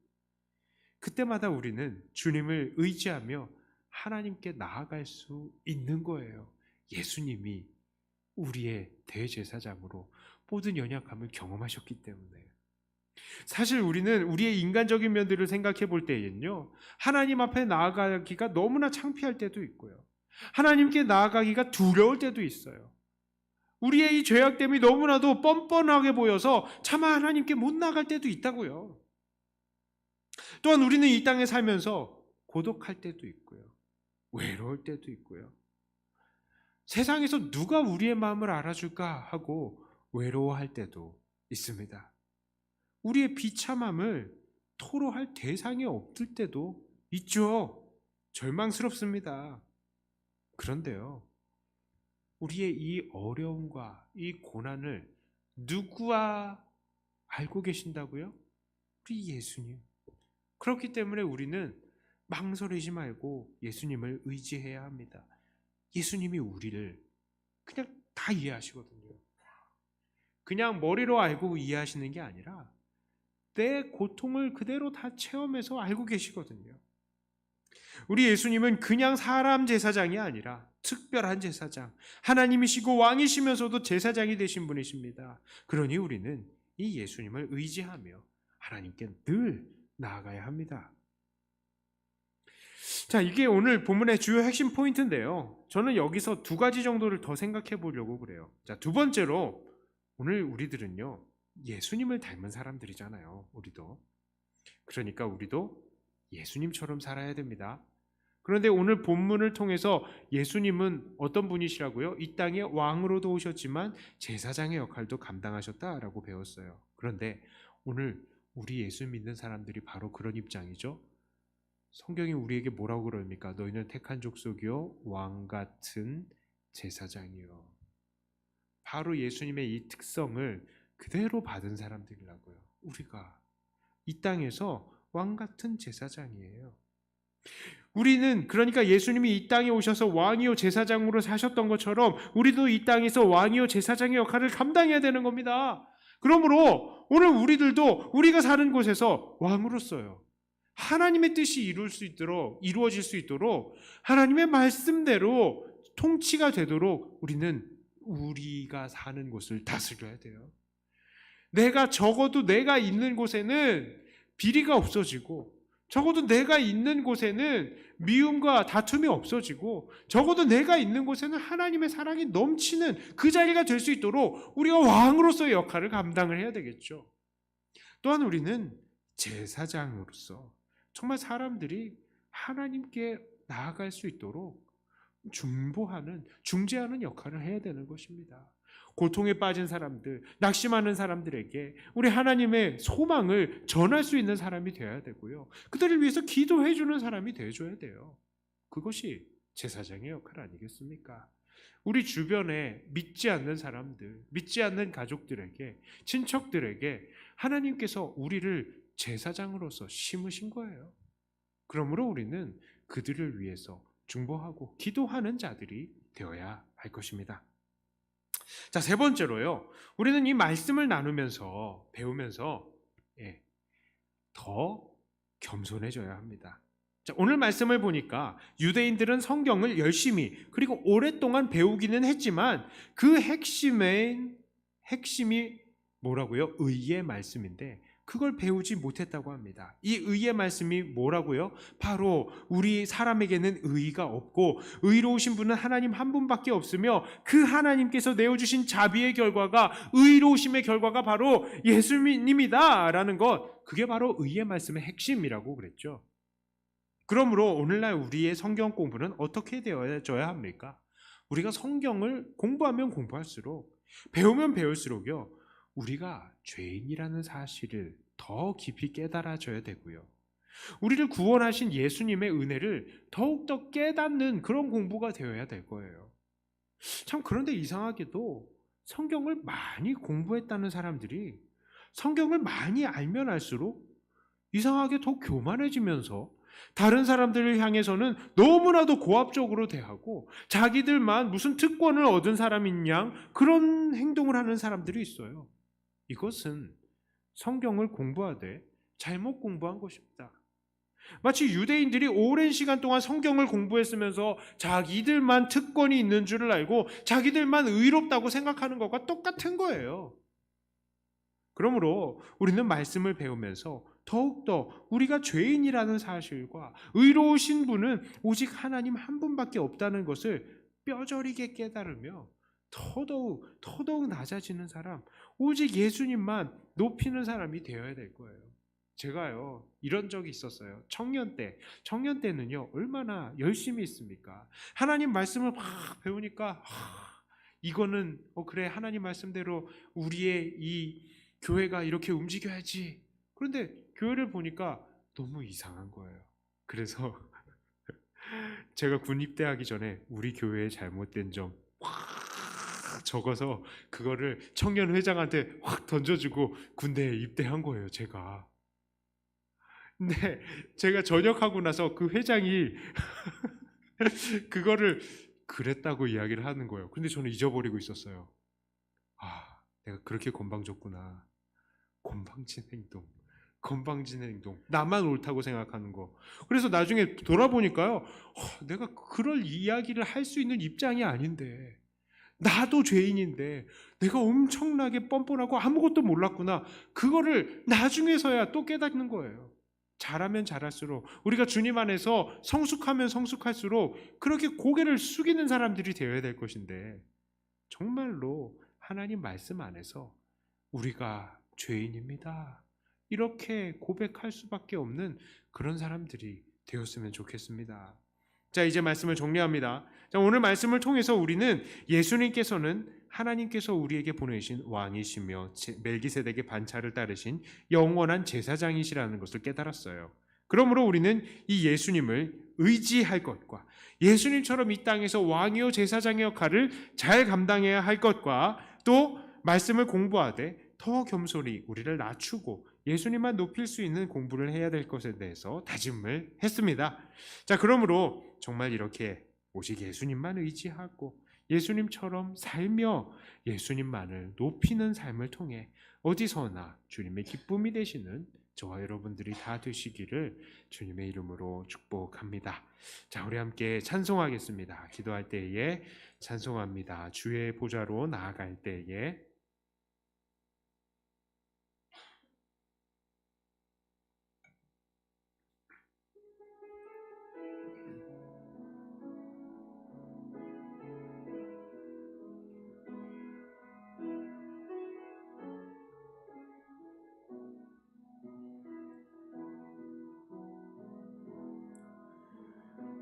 그때마다 우리는 주님을 의지하며 하나님께 나아갈 수 있는 거예요. 예수님이 우리의 대제사장으로 모든 연약함을 경험하셨기 때문에. 사실 우리는 우리의 인간적인 면들을 생각해 볼 때에는요, 하나님 앞에 나아가기가 너무나 창피할 때도 있고요, 하나님께 나아가기가 두려울 때도 있어요. 우리의 이 죄악됨이 너무나도 뻔뻔하게 보여서 차마 하나님께 못 나아갈 때도 있다고요. 또한 우리는 이 땅에 살면서 고독할 때도 있고요, 외로울 때도 있고요, 세상에서 누가 우리의 마음을 알아줄까 하고 외로워할 때도 있습니다. 우리의 비참함을 토로할 대상이 없을 때도 있죠. 절망스럽습니다. 그런데요, 우리의 이 어려움과 이 고난을 누구와 알고 계신다고요? 우리 예수님. 그렇기 때문에 우리는 망설이지 말고 예수님을 의지해야 합니다. 예수님이 우리를 그냥 다 이해하시거든요. 그냥 머리로 알고 이해하시는 게 아니라 내 고통을 그대로 다 체험해서 알고 계시거든요. 우리 예수님은 그냥 사람 제사장이 아니라 특별한 제사장, 하나님이시고 왕이시면서도 제사장이 되신 분이십니다. 그러니 우리는 이 예수님을 의지하며 하나님께 늘 나아가야 합니다. 자, 이게 오늘 본문의 주요 핵심 포인트인데요, 저는 여기서 두 가지 정도를 더 생각해 보려고 그래요. 자, 두 번째로, 오늘 우리들은요, 예수님을 닮은 사람들이잖아요. 우리도. 그러니까 우리도 예수님처럼 살아야 됩니다. 그런데 오늘 본문을 통해서 예수님은 어떤 분이시라고요? 이 땅에 왕으로도 오셨지만 제사장의 역할도 감당하셨다라고 배웠어요. 그런데 오늘 우리 예수 믿는 사람들이 바로 그런 입장이죠. 성경이 우리에게 뭐라고 그럽니까? 너희는 택한 족속이요 왕 같은 제사장이요. 바로 예수님의 이 특성을 그대로 받은 사람들이라고요. 우리가 이 땅에서 왕 같은 제사장이에요. 우리는 그러니까 예수님이 이 땅에 오셔서 왕이요 제사장으로 사셨던 것처럼 우리도 이 땅에서 왕이요 제사장의 역할을 감당해야 되는 겁니다. 그러므로 오늘 우리들도 우리가 사는 곳에서 왕으로서요, 하나님의 뜻이 이루어질 수 있도록 하나님의 말씀대로 통치가 되도록 우리는 우리가 사는 곳을 다스려야 돼요. 적어도 내가 있는 곳에는 비리가 없어지고, 적어도 내가 있는 곳에는 미움과 다툼이 없어지고, 적어도 내가 있는 곳에는 하나님의 사랑이 넘치는 그 자리가 될 수 있도록 우리가 왕으로서의 역할을 감당을 해야 되겠죠. 또한 우리는 제사장으로서 정말 사람들이 하나님께 나아갈 수 있도록 중재하는 역할을 해야 되는 것입니다. 고통에 빠진 사람들, 낙심하는 사람들에게 우리 하나님의 소망을 전할 수 있는 사람이 되어야 되고요. 그들을 위해서 기도해 주는 사람이 되어줘야 돼요. 그것이 제사장의 역할 아니겠습니까? 우리 주변에 믿지 않는 사람들, 믿지 않는 가족들에게, 친척들에게 하나님께서 우리를 제사장으로서 심으신 거예요. 그러므로 우리는 그들을 위해서 중보하고 기도하는 자들이 되어야 할 것입니다. 자, 세 번째로요. 우리는 이 말씀을 나누면서 배우면서 더 겸손해져야 합니다. 자, 오늘 말씀을 보니까 유대인들은 성경을 열심히 그리고 오랫동안 배우기는 했지만 그 핵심이 뭐라고요? 의의 말씀인데 그걸 배우지 못했다고 합니다. 이 의의 말씀이 뭐라고요? 바로 우리 사람에게는 의의가 없고 의로우신 분은 하나님 한 분밖에 없으며 그 하나님께서 내어주신 자비의 결과가 의로우심의 결과가 바로 예수님이다 라는 것, 그게 바로 의의 말씀의 핵심이라고 그랬죠. 그러므로 오늘날 우리의 성경 공부는 어떻게 되어져야 합니까? 우리가 성경을 공부하면 공부할수록, 배우면 배울수록요, 우리가 죄인이라는 사실을 더 깊이 깨달아져야 되고요. 우리를 구원하신 예수님의 은혜를 더욱더 깨닫는 그런 공부가 되어야 될 거예요. 참, 그런데 이상하게도 성경을 많이 공부했다는 사람들이 성경을 많이 알면 알수록 이상하게 더 교만해지면서 다른 사람들을 향해서는 너무나도 고압적으로 대하고 자기들만 무슨 특권을 얻은 사람인 양 그런 행동을 하는 사람들이 있어요. 이것은 성경을 공부하되 잘못 공부한 것입니다. 마치 유대인들이 오랜 시간 동안 성경을 공부했으면서 자기들만 특권이 있는 줄을 알고 자기들만 의롭다고 생각하는 것과 똑같은 거예요. 그러므로 우리는 말씀을 배우면서 더욱더 우리가 죄인이라는 사실과 의로우신 분은 오직 하나님 한 분밖에 없다는 것을 뼈저리게 깨달으며 더더욱 낮아지는 사람, 오직 예수님만 높이는 사람이 되어야 될 거예요. 제가요, 이런 적이 있었어요. 청년 때는요, 얼마나 열심히 있습니까? 하나님 말씀을 막 배우니까, 이거는, 그래, 하나님 말씀대로 우리의 이 교회가 이렇게 움직여야지. 그런데 교회를 보니까 너무 이상한 거예요. 그래서 제가 군 입대하기 전에 우리 교회의 잘못된 점 확 적어서 그거를 청년 회장한테 확 던져주고 군대에 입대한 거예요, 제가. 근데 제가 전역하고 나서 그 회장이 그거를 그랬다고 이야기를 하는 거예요. 근데 저는 잊어버리고 있었어요. 내가 그렇게 건방졌구나. 건방진 행동, 나만 옳다고 생각하는 거. 그래서 나중에 돌아보니까요, 내가 그럴 이야기를 할 수 있는 입장이 아닌데, 나도 죄인인데 내가 엄청나게 뻔뻔하고 아무것도 몰랐구나. 그거를 나중에서야 또 깨닫는 거예요. 잘하면 잘할수록, 우리가 주님 안에서 성숙하면 성숙할수록 그렇게 고개를 숙이는 사람들이 되어야 될 것인데, 정말로 하나님 말씀 안에서 우리가 죄인입니다, 이렇게 고백할 수밖에 없는 그런 사람들이 되었으면 좋겠습니다. 자, 이제 말씀을 정리합니다. 자, 오늘 말씀을 통해서 우리는 예수님께서는 하나님께서 우리에게 보내신 왕이시며 멜기세덱의 반차를 따르신 영원한 제사장이시라는 것을 깨달았어요. 그러므로 우리는 이 예수님을 의지할 것과 예수님처럼 이 땅에서 왕이요 제사장의 역할을 잘 감당해야 할 것과 또 말씀을 공부하되 더 겸손히 우리를 낮추고 예수님만 높일 수 있는 공부를 해야 될 것에 대해서 다짐을 했습니다. 자, 그러므로 정말 이렇게 오직 예수님만 의지하고 예수님처럼 살며 예수님만을 높이는 삶을 통해 어디서나 주님의 기쁨이 되시는 저와 여러분들이 다 되시기를 주님의 이름으로 축복합니다. 자, 우리 함께 찬송하겠습니다. 기도할 때에 찬송합니다. 주의 보좌로 나아갈 때에.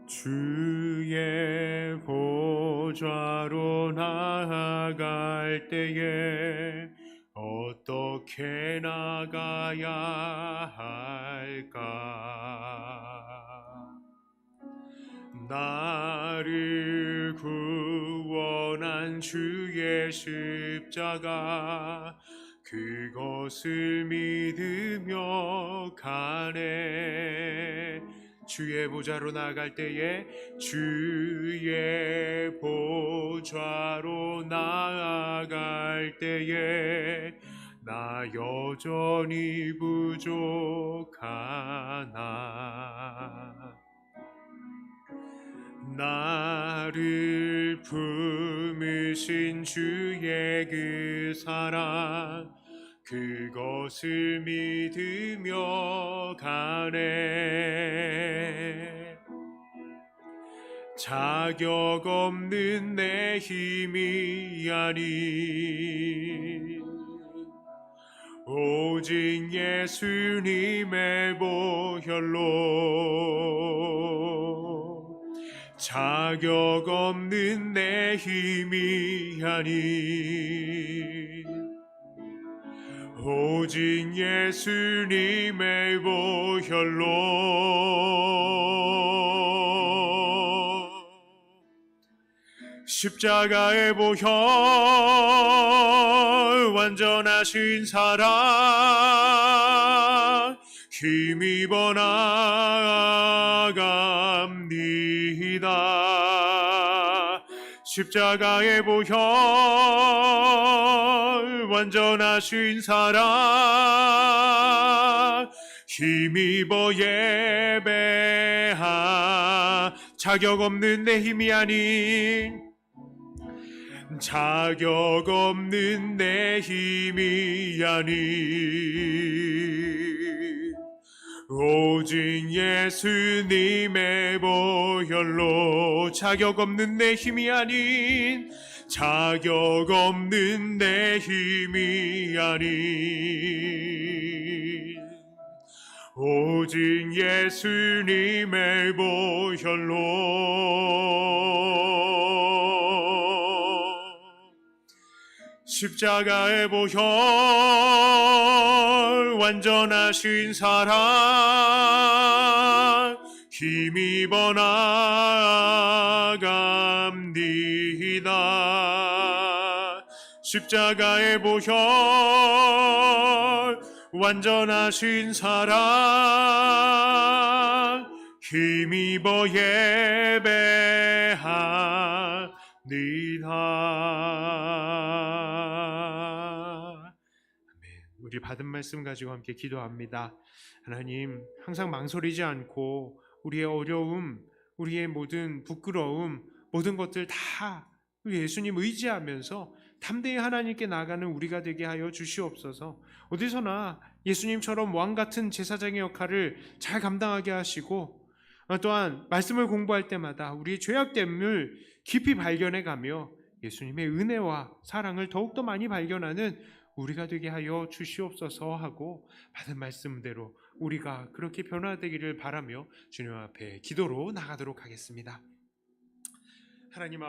주의 보좌로 보좌로 나아갈 때에 어떻게 나가야 할까? 나를 구원한 주의 십자가 그것을 믿으며 가네. 주의 보좌로 나아갈 때에 주의 보좌로 나아갈 때에 나 여전히 부족하나. 나를 품으신 주의 그 사랑 그것을 믿으며 가네. 자격 없는 내 힘이 아닌 오직 예수님의 보혈로 자격 없는 내 힘이 아닌 오직 예수님의 보혈로 십자가의 보혈 완전하신 사랑 힘입어 나아갑니다. 십자가의 보혈 완전하신 사랑 힘입어 예배하 자격 없는 내 힘이 아닌 자격 없는 내 힘이 아닌 오직 예수님의 보혈로 자격 없는 내 힘이 아닌 자격 없는 내 힘이 아닌 오직 예수님의 보혈로 십자가의 보혈 완전하신 사랑 힘입어 나아갑니다. 십자가의 보혈 완전하신 사랑 힘입어 예배합니다. 우리 받은 말씀 가지고 함께 기도합니다. 하나님, 항상 망설이지 않고 우리의 어려움, 우리의 모든 부끄러움, 모든 것들 다 우리 예수님 의지하면서 담대히 하나님께 나가는 우리가 되게 하여 주시옵소서. 어디서나 예수님처럼 왕같은 제사장의 역할을 잘 감당하게 하시고 또한 말씀을 공부할 때마다 우리의 죄악됨을 깊이 발견해가며 예수님의 은혜와 사랑을 더욱더 많이 발견하는 우리가 되게 하여 주시옵소서 하고 받은 말씀대로 우리가 그렇게 변화되기를 바라며 주님 앞에 기도로 나가도록 하겠습니다. 하나님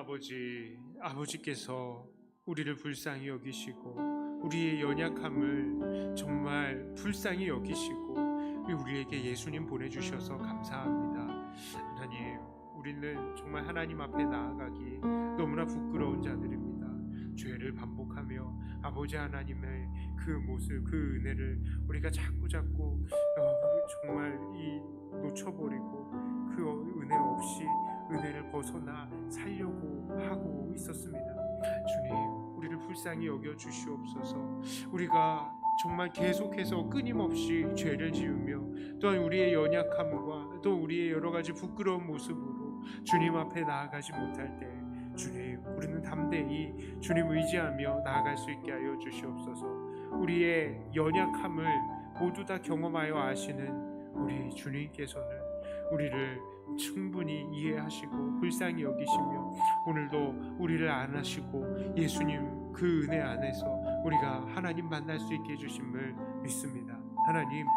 아버지께서 우리를 불쌍히 여기시고 우리의 연약함을 정말 불쌍히 여기시고 우리에게 예수님 보내주셔서 감사합니다. 하나님, 우리는 정말 하나님 앞에 나아가기 너무나 부끄러운 자들입니다. 죄를 반복하며 아버지 하나님의 그 모습, 그 은혜를 우리가 자꾸 정말 놓쳐버리고 그 은혜 없이 은혜를 벗어나 살려고 하고 있었습니다. 주님, 우리를 불쌍히 여겨 주시옵소서. 우리가 정말 계속해서 끊임없이 죄를 지으며 또한 우리의 연약함과 또 우리의 여러 가지 부끄러운 모습으로 주님 앞에 나아가지 못할 때 주님, 우리는 담대히 주님 의지하며 나아갈 수 있게 하여 주시옵소서. 우리의 연약함을 모두 다 경험하여 아시는 우리 주님께서는 우리를 충분히 이해하시고 불쌍히 여기시며 오늘도 우리를 안아시고 예수님 그 은혜 안에서 우리가 하나님 만날 수 있게 해주심을 믿습니다. 하나님,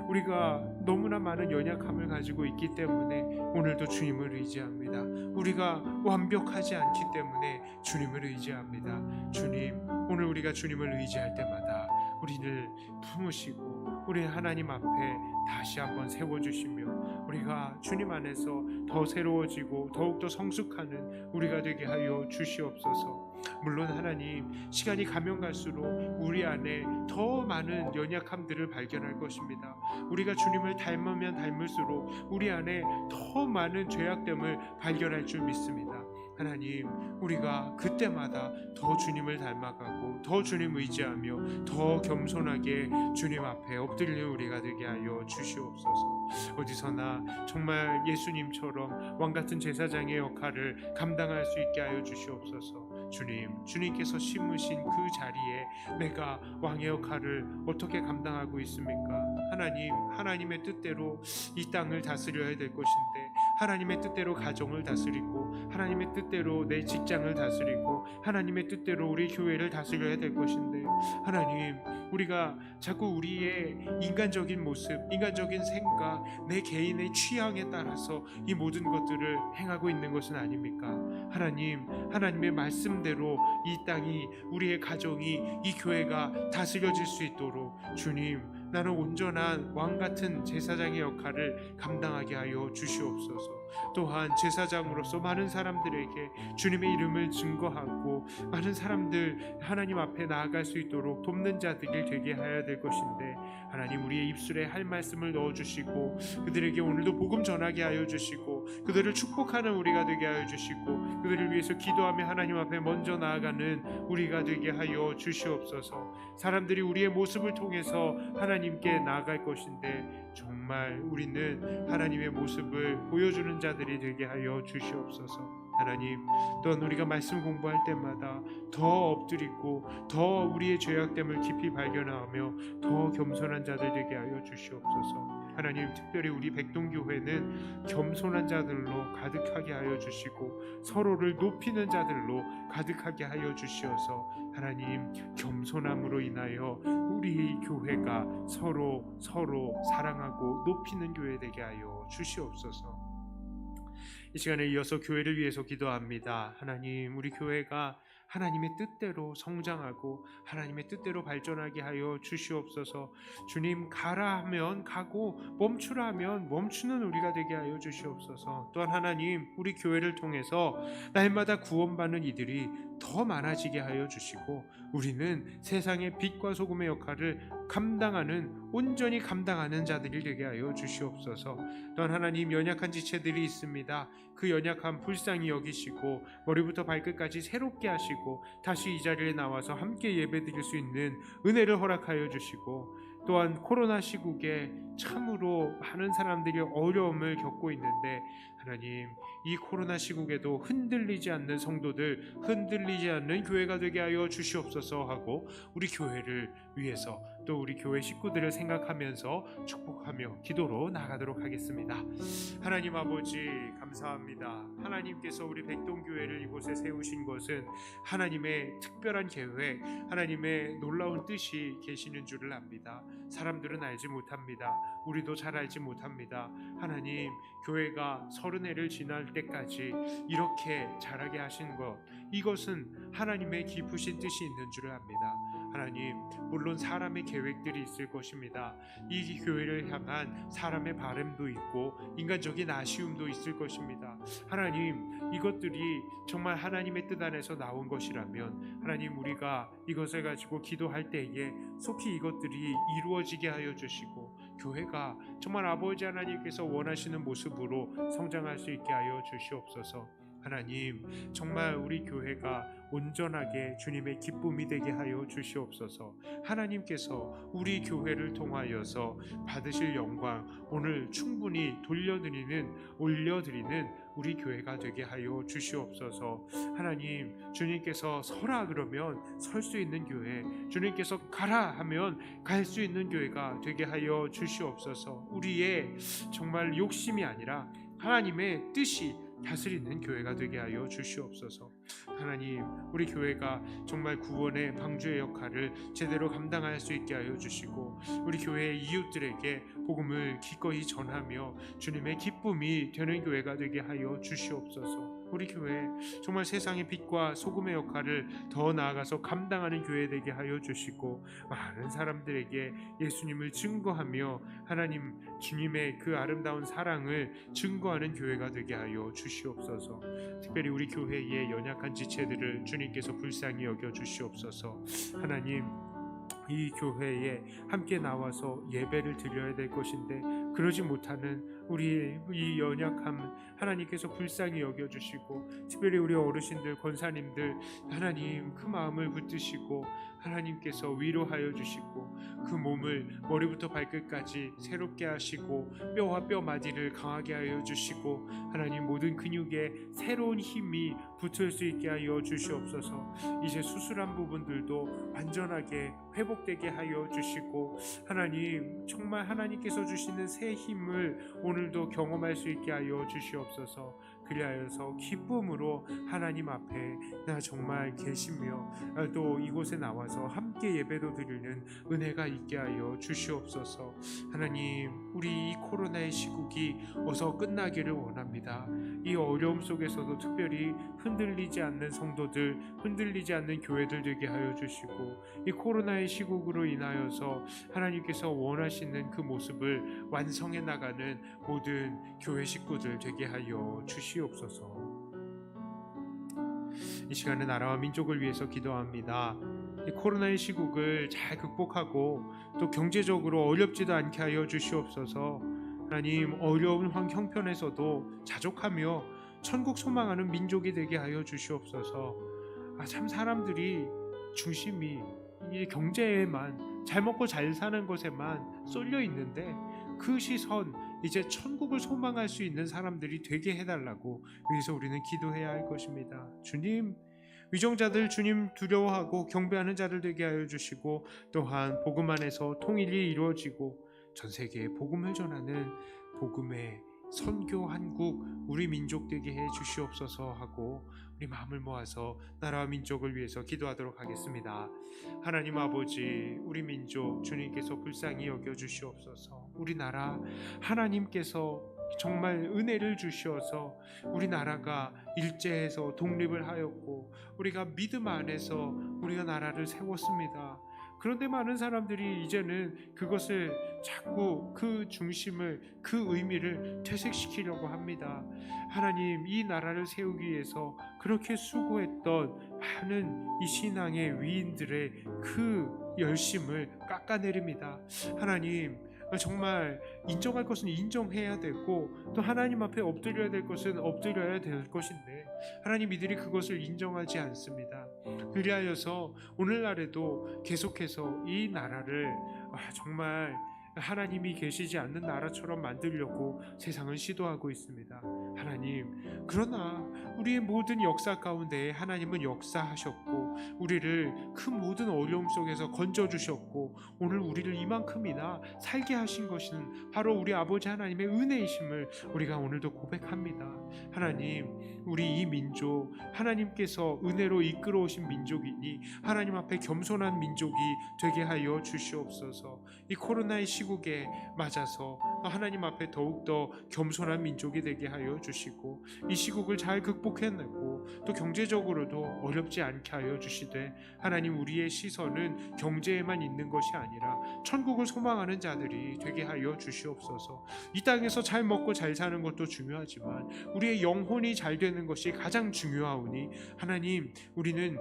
우리가 너무나 많은 연약함을 가지고 있기 때문에 오늘도 주님을 의지합니다. 우리가 완벽하지 않기 때문에 주님을 의지합니다. 주님, 오늘 우리가 주님을 의지할 때마다 우리를 품으시고 우리 하나님 앞에 다시 한번 세워주시며 우리가 주님 안에서 더 새로워지고 더욱더 성숙하는 우리가 되게 하여 주시옵소서. 물론 하나님, 시간이 가면 갈수록 우리 안에 더 많은 연약함들을 발견할 것입니다. 우리가 주님을 닮으면 닮을수록 우리 안에 더 많은 죄악됨을 발견할 줄 믿습니다. 하나님, 우리가 그때마다 더 주님을 닮아가고 더 주님 의지하며 더 겸손하게 주님 앞에 엎드리는 우리가 되게 하여 주시옵소서. 어디서나 정말 예수님처럼 왕같은 제사장의 역할을 감당할 수 있게 하여 주시옵소서. 주님께서 심으신 그 자리에 내가 왕의 역할을 어떻게 감당하고 있습니까? 하나님의 뜻대로 이 땅을 다스려야 될 것인데, 하나님의 뜻대로 가정을 다스리고, 하나님의 뜻대로 내 직장을 다스리고, 하나님의 뜻대로 우리 교회를 다스려야 될 것인데, 하나님, 우리가 자꾸 우리의 인간적인 모습, 인간적인 생각, 내 개인의 취향에 따라서 이 모든 것들을 행하고 있는 것은 아닙니까? 하나님의 말씀대로 이 땅이, 우리의 가정이, 이 교회가 다스려질 수 있도록 주님, 나는 온전한 왕같은 제사장의 역할을 감당하게 하여 주시옵소서. 또한 제사장으로서 많은 사람들에게 주님의 이름을 증거하고 많은 사람들 하나님 앞에 나아갈 수 있도록 돕는 자들이 되게 하여야 될 것인데, 하나님, 우리의 입술에 할 말씀을 넣어주시고 그들에게 오늘도 복음 전하게 하여 주시고 그들을 축복하는 우리가 되게 하여 주시고 그들을 위해서 기도하며 하나님 앞에 먼저 나아가는 우리가 되게 하여 주시옵소서. 사람들이 우리의 모습을 통해서 하나님께 나아갈 것인데 정말 우리는 하나님의 모습을 보여주는 자들이 되게 하여 주시옵소서. 하나님, 또한 우리가 말씀 공부할 때마다 더 엎드리고 더 우리의 죄악됨을 깊이 발견하며 더 겸손한 자들 되게 하여 주시옵소서. 하나님, 특별히 우리 백동교회는 겸손한 자들로 가득하게 하여 주시고 서로를 높이는 자들로 가득하게 하여 주시어서 하나님, 겸손함으로 인하여 우리 교회가 서로 사랑하고 높이는 교회 되게 하여 주시옵소서. 이 시간에 이어서 교회를 위해서 기도합니다. 하나님, 우리 교회가 하나님의 뜻대로 성장하고 하나님의 뜻대로 발전하게 하여 주시옵소서. 주님, 가라 하면 가고 멈추라 하면 멈추는 우리가 되게 하여 주시옵소서. 또한 하나님, 우리 교회를 통해서 날마다 구원받는 이들이 더 많아지게 하여 주시고 우리는 세상의 빛과 소금의 역할을 온전히 감당하는 자들이 되게 하여 주시옵소서. 또한 하나님, 연약한 지체들이 있습니다. 그 연약함 불쌍히 여기시고 머리부터 발끝까지 새롭게 하시고 다시 이 자리에 나와서 함께 예배드릴 수 있는 은혜를 허락하여 주시고, 또한 코로나 시국에 참으로 많은 사람들이 어려움을 겪고 있는데 하나님, 이 코로나 시국에도 흔들리지 않는 성도들, 흔들리지 않는 교회가 되게 하여 주시옵소서 하고 우리 교회를 위해서 또 우리 교회 식구들을 생각하면서 축복하며 기도로 나가도록 하겠습니다. 하나님 아버지, 감사합니다. 하나님께서 우리 백동교회를 이곳에 세우신 것은 하나님의 특별한 계획, 하나님의 놀라운 뜻이 계시는 줄을 압니다. 사람들은 알지 못합니다. 우리도 잘 알지 못합니다. 하나님, 교회가 30해를 지날 때까지 이렇게 자라게 하신 것, 이것은 하나님의 깊으신 뜻이 있는 줄을 압니다. 하나님, 물론 사람의 계획들이 있을 것입니다. 이 교회를 향한 사람의 바람도 있고 인간적인 아쉬움도 있을 것입니다. 하나님, 이것들이 정말 하나님의 뜻 안에서 나온 것이라면 하나님, 우리가 이것을 가지고 기도할 때에 속히 이것들이 이루어지게 하여 주시고 교회가 정말 아버지 하나님께서 원하시는 모습으로 성장할 수 있게 하여 주시옵소서. 하나님, 정말 우리 교회가 온전하게 주님의 기쁨이 되게 하여 주시옵소서. 하나님께서 우리 교회를 통하여서 받으실 영광 오늘 충분히 올려드리는 우리 교회가 되게 하여 주시옵소서. 하나님, 주님께서 서라 그러면 설 수 있는 교회, 주님께서 가라 하면 갈 수 있는 교회가 되게 하여 주시옵소서. 우리의 정말 욕심이 아니라 하나님의 뜻이 다스리는 교회가 되게 하여 주시옵소서. 하나님, 우리 교회가 정말 구원의 방주의 역할을 제대로 감당할 수 있게 하여 주시고, 우리 교회의 이웃들에게 복음을 기꺼이 전하며 주님의 기쁨이 되는 교회가 되게 하여 주시옵소서. 우리 교회 정말 세상의 빛과 소금의 역할을 더 나아가서 감당하는 교회 되게 하여 주시고, 많은 사람들에게 예수님을 증거하며 하나님 주님의 그 아름다운 사랑을 증거하는 교회가 되게 하여 주시옵소서. 특별히 우리 교회의 연약한 지체들을 주님께서 불쌍히 여겨 주시옵소서. 하나님, 이 교회에 함께 나와서 예배를 드려야 될 것인데 그러지 못하는 우리의 이 연약함 하나님께서 불쌍히 여겨주시고, 특별히 우리 어르신들, 권사님들 하나님 그 마음을 붙드시고 하나님께서 위로하여 주시고, 그 몸을 머리부터 발끝까지 새롭게 하시고 뼈와 뼈 마디를 강하게 하여 주시고, 하나님 모든 근육에 새로운 힘이 붙을 수 있게 하여 주시옵소서. 이제 수술한 부분들도 완전하게 회복되게 하여 주시고, 하나님 정말 하나님께서 주시는 새 힘을 오늘도 경험할 수 있게 하여 주시옵소서. 그리하여서 기쁨으로 하나님 앞에 나 정말 계시며 또 이곳에 나와서 함께 예배도 드리는 은혜가 있게 하여 주시옵소서. 하나님, 우리 이 코로나의 시국이 어서 끝나기를 원합니다. 이 어려움 속에서도 특별히 흔들리지 않는 성도들, 흔들리지 않는 교회들 되게 하여 주시고, 이 코로나의 시국으로 인하여서 하나님께서 원하시는 그 모습을 완성해 나가는 모든 교회 식구들 되게 하여 주시옵소서. 이 시간에 나라와 민족을 위해서 기도합니다. 이 코로나의 시국을 잘 극복하고 또 경제적으로 어렵지도 않게 하여 주시옵소서. 하나님, 어려운 형편에서도 자족하며 천국 소망하는 민족이 되게 하여 주시옵소서. 참 사람들이 중심이 이 경제에만, 잘 먹고 잘 사는 것에만 쏠려 있는데 그 시선, 이제 천국을 소망할 수 있는 사람들이 되게 해달라고 위해서 우리는 기도해야 할 것입니다. 주님, 위정자들 주님 두려워하고 경배하는 자들 되게 하여 주시고, 또한 복음 안에서 통일이 이루어지고 전 세계에 복음을 전하는 복음의 선교 한국 우리 민족 되게 해 주시옵소서 하고 우리 마음을 모아서 나라와 민족을 위해서 기도하도록 하겠습니다. 하나님 아버지, 우리 민족 주님께서 불쌍히 여겨 주시옵소서. 우리나라 하나님께서 정말 은혜를 주셔서 우리나라가 일제에서 독립을 하였고 우리가 믿음 안에서 우리가 나라를 세웠습니다. 그런데 많은 사람들이 이제는 그것을 자꾸 그 중심을, 그 의미를 퇴색시키려고 합니다. 하나님, 이 나라를 세우기 위해서 그렇게 수고했던 많은 이 신앙의 위인들의 그 열심을 깎아내립니다. 하나님, 정말 인정할 것은 인정해야 되고 또 하나님 앞에 엎드려야 될 것은 엎드려야 될 것인데 하나님, 이들이 그것을 인정하지 않습니다. 그리하여서 오늘날에도 계속해서 이 나라를 정말 하나님이 계시지 않는 나라처럼 만들려고 세상은 시도하고 있습니다. 하나님, 그러나 우리의 모든 역사 가운데 하나님은 역사하셨고 우리를 그 모든 어려움 속에서 건져주셨고 오늘 우리를 이만큼이나 살게 하신 것은 바로 우리 아버지 하나님의 은혜이심을 우리가 오늘도 고백합니다. 하나님, 우리 이 민족 하나님께서 은혜로 이끌어 오신 민족이니 하나님 앞에 겸손한 민족이 되게 하여 주시옵소서. 이 코로나의 시국에 맞아서 하나님 앞에 더욱더 겸손한 민족이 되게 하여 주시고 이 시국을 잘 극복해내고 또 경제적으로도 어렵지 않게 하여 주시되 하나님, 우리의 시선은 경제에만 있는 것이 아니라 천국을 소망하는 자들이 되게 하여 주시옵소서. 이 땅에서 잘 먹고 잘 사는 것도 중요하지만 우리의 영혼이 잘 되는 것이 가장 중요하오니 하나님, 우리는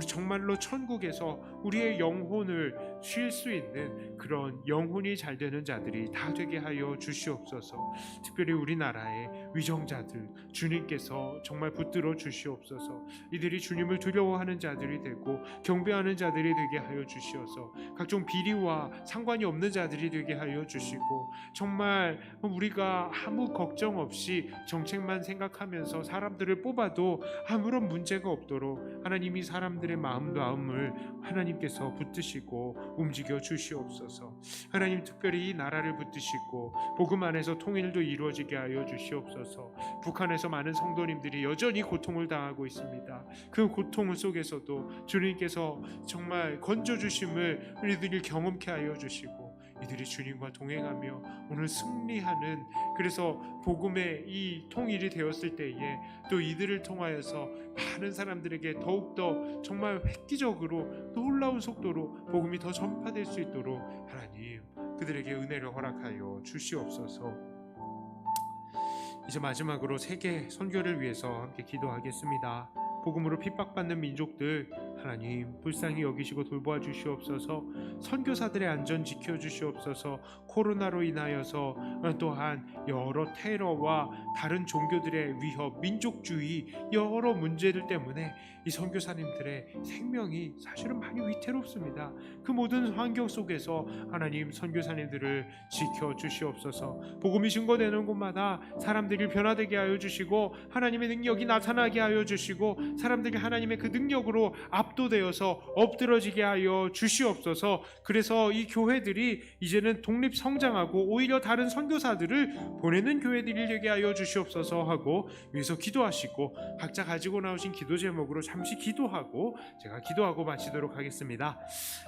정말로 천국에서 우리의 영혼을 쉴 수 있는 그런 영혼이 잘 되는 자들이 다 되게 하여 주시옵소서. 특별히 우리나라의 위정자들 주님께서 정말 붙들어 주시옵소서. 이들이 주님을 두려워하는 자들이 되고 경배하는 자들이 되게 하여 주시어서 각종 비리와 상관이 없는 자들이 되게 하여 주시고 정말 우리가 아무 걱정 없이 정책만 생각하면서 사람들을 뽑아도 아무런 문제가 없도록 하나님이 사람들의 마음을 하나님께서 붙드시고 움직여 주시옵소서. 하나님, 특별히 이 나라를 붙드시고 복음 안에서 통일도 이루어지게 하여 주시옵소서. 주시옵소서. 북한에서 많은 성도님들이 여전히 고통을 당하고 있습니다. 그 고통 속에서도 주님께서 정말 건져주심을 우리들이 경험케 하여 주시고, 이들이 주님과 동행하며 오늘 승리하는, 그래서 복음의 이 통일이 되었을 때에 또 이들을 통하여서 많은 사람들에게 더욱더 정말 획기적으로 놀라운 속도로 복음이 더 전파될 수 있도록 하나님 그들에게 은혜를 허락하여 주시옵소서. 이제 마지막으로 세계 선교를 위해서 함께 기도하겠습니다. 복음으로 핍박받는 민족들 하나님 불쌍히 여기시고 돌보아 주시옵소서. 선교사들의 안전 지켜 주시옵소서. 코로나로 인하여서 또한 여러 테러와 다른 종교들의 위협, 민족주의 여러 문제들 때문에 이 선교사님들의 생명이 사실은 많이 위태롭습니다. 그 모든 환경 속에서 하나님 선교사님들을 지켜 주시옵소서. 복음이 증거되는 곳마다 사람들이 변화되게 하여 주시고 하나님의 능력이 나타나게 하여 주시고 사람들이 하나님의 그 능력으로 압도되어서 엎드러지게 하여 주시옵소서. 그래서 이 교회들이 이제는 독립 성장하고 오히려 다른 선교사들을 보내는 교회들이 되게 하여 주시옵소서 하고 위에서 기도하시고 각자 가지고 나오신 기도 제목으로 잠시 기도하고 제가 기도하고 마치도록 하겠습니다.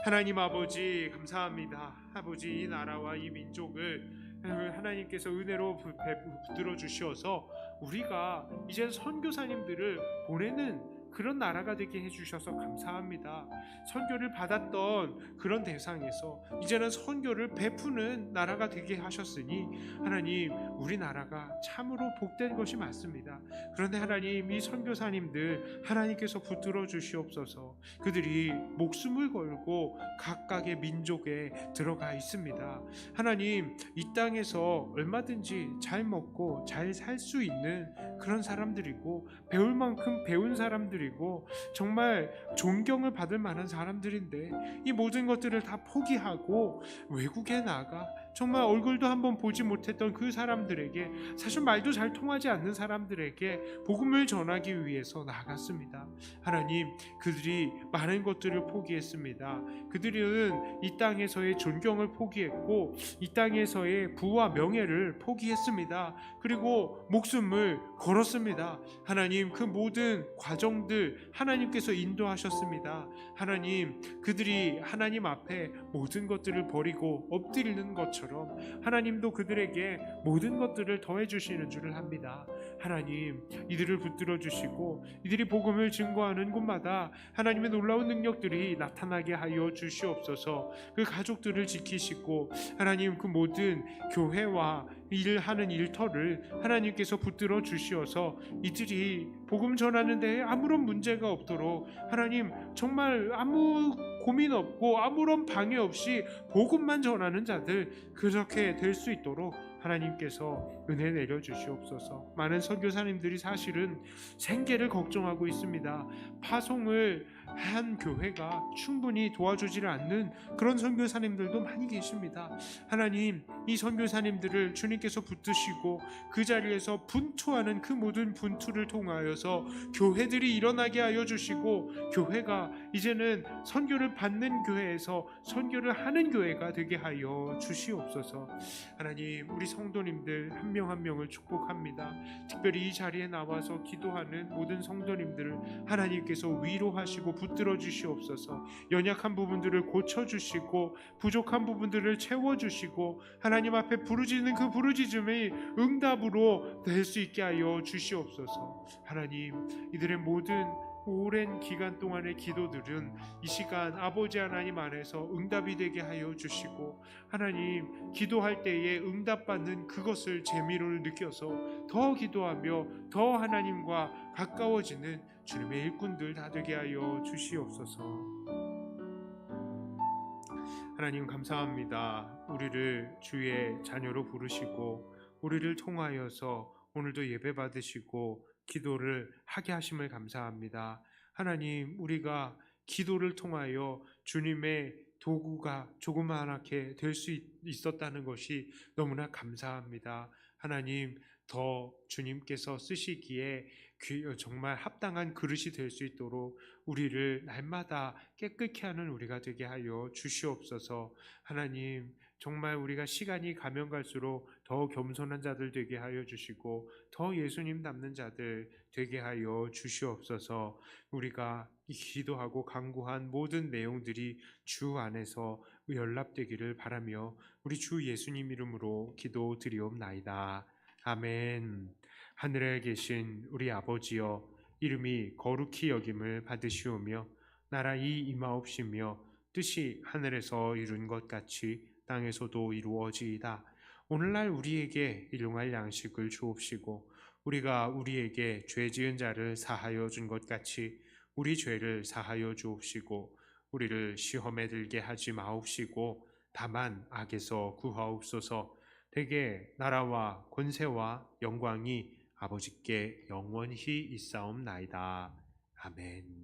하나님 아버지 감사합니다. 아버지 이 나라와 이 민족을 하나님께서 은혜로 붙들어 주셔서 우리가 이제 선교사님들을 보내는 그런 나라가 되게 해주셔서 감사합니다. 선교를 받았던 그런 대상에서 이제는 선교를 베푸는 나라가 되게 하셨으니 하나님 우리나라가 참으로 복된 것이 맞습니다. 그런데 하나님 이 선교사님들 하나님께서 붙들어 주시옵소서. 그들이 목숨을 걸고 각각의 민족에 들어가 있습니다. 하나님 이 땅에서 얼마든지 잘 먹고 잘 살 수 있는 그런 사람들이고 배울 만큼 배운 사람들이고 정말 존경을 받을 만한 사람들인데 이 모든 것들을 다 포기하고 외국에 나가 정말 얼굴도 한번 보지 못했던 그 사람들에게, 사실 말도 잘 통하지 않는 사람들에게 복음을 전하기 위해서 나갔습니다. 하나님 그들이 많은 것들을 포기했습니다. 그들은 이 땅에서의 존경을 포기했고 이 땅에서의 부와 명예를 포기했습니다. 그리고 목숨을 걸었습니다. 하나님 그 모든 과정들 하나님께서 인도하셨습니다. 하나님 그들이 하나님 앞에 모든 것들을 버리고 엎드리는 것처럼 하나님도 그들에게 모든 것들을 더해 주시는 줄을 압니다. 하나님 이들을 붙들어 주시고 이들이 복음을 증거하는 곳마다 하나님의 놀라운 능력들이 나타나게 하여 주시옵소서. 그 가족들을 지키시고 하나님 그 모든 교회와 일하는 일터를 하나님께서 붙들어 주시어서 이들이 복음 전하는 데에 아무런 문제가 없도록 하나님 정말 아무 고민 없고 아무런 방해 없이 복음만 전하는 자들 그렇게 될 수 있도록 하나님께서 은혜 내려 주시옵소서. 많은 선교사님들이 사실은 생계를 걱정하고 있습니다. 파송을 한 교회가 충분히 도와주지를 않는 그런 선교사님들도 많이 계십니다. 하나님 이 선교사님들을 주님께서 붙드시고 그 자리에서 분투하는 그 모든 분투를 통하여서 교회들이 일어나게 하여 주시고 교회가 이제는 선교를 받는 교회에서 선교를 하는 교회가 되게 하여 주시옵소서. 하나님 우리 성도님들 한 명 한 명을 축복합니다. 특별히 이 자리에 나와서 기도하는 모든 성도님들을 하나님께서 위로하시고 붙들어 주시옵소서. 연약한 부분들을 고쳐주시고 부족한 부분들을 채워주시고 하나님 앞에 부르짖는 그 부르짖음이 응답으로 될 수 있게 하여 주시옵소서. 하나님 이들의 모든 오랜 기간 동안의 기도들은 이 시간 아버지 하나님 안에서 응답이 되게 하여 주시고 하나님 기도할 때에 응답받는 그것을 재미를 느껴서 더 기도하며 더 하나님과 가까워지는 주님의 일꾼들 다 되게 하여 주시옵소서. 하나님 감사합니다. 우리를 주의 자녀로 부르시고 우리를 통하여서 오늘도 예배 받으시고 기도를 하게 하심을 감사합니다. 하나님 우리가 기도를 통하여 주님의 도구가 조그맣게 될 수 있었다는 것이 너무나 감사합니다. 하나님 더 주님께서 쓰시기에 정말 합당한 그릇이 될 수 있도록 우리를 날마다 깨끗게 하는 우리가 되게 하여 주시옵소서. 하나님 정말 우리가 시간이 가면 갈수록 더 겸손한 자들 되게 하여 주시고 더 예수님 닮는 자들 되게 하여 주시옵소서. 우리가 이 기도하고 간구한 모든 내용들이 주 안에서 연락되기를 바라며 우리 주 예수님 이름으로 기도드리옵나이다. 아멘. 하늘에 계신 우리 아버지여, 이름이 거룩히 여김을 받으시오며 나라의 임하옵시며 뜻이 하늘에서 이룬 것 같이 땅에서도 이루어지이다. 오늘날 우리에게 일용할 양식을 주옵시고 우리가 우리에게 죄 지은 자를 사하여 준 것 같이 우리 죄를 사하여 주옵시고 우리를 시험에 들게 하지 마옵시고 다만 악에서 구하옵소서. 대개 나라와 권세와 영광이 아버지께 영원히 있사옵나이다. 아멘.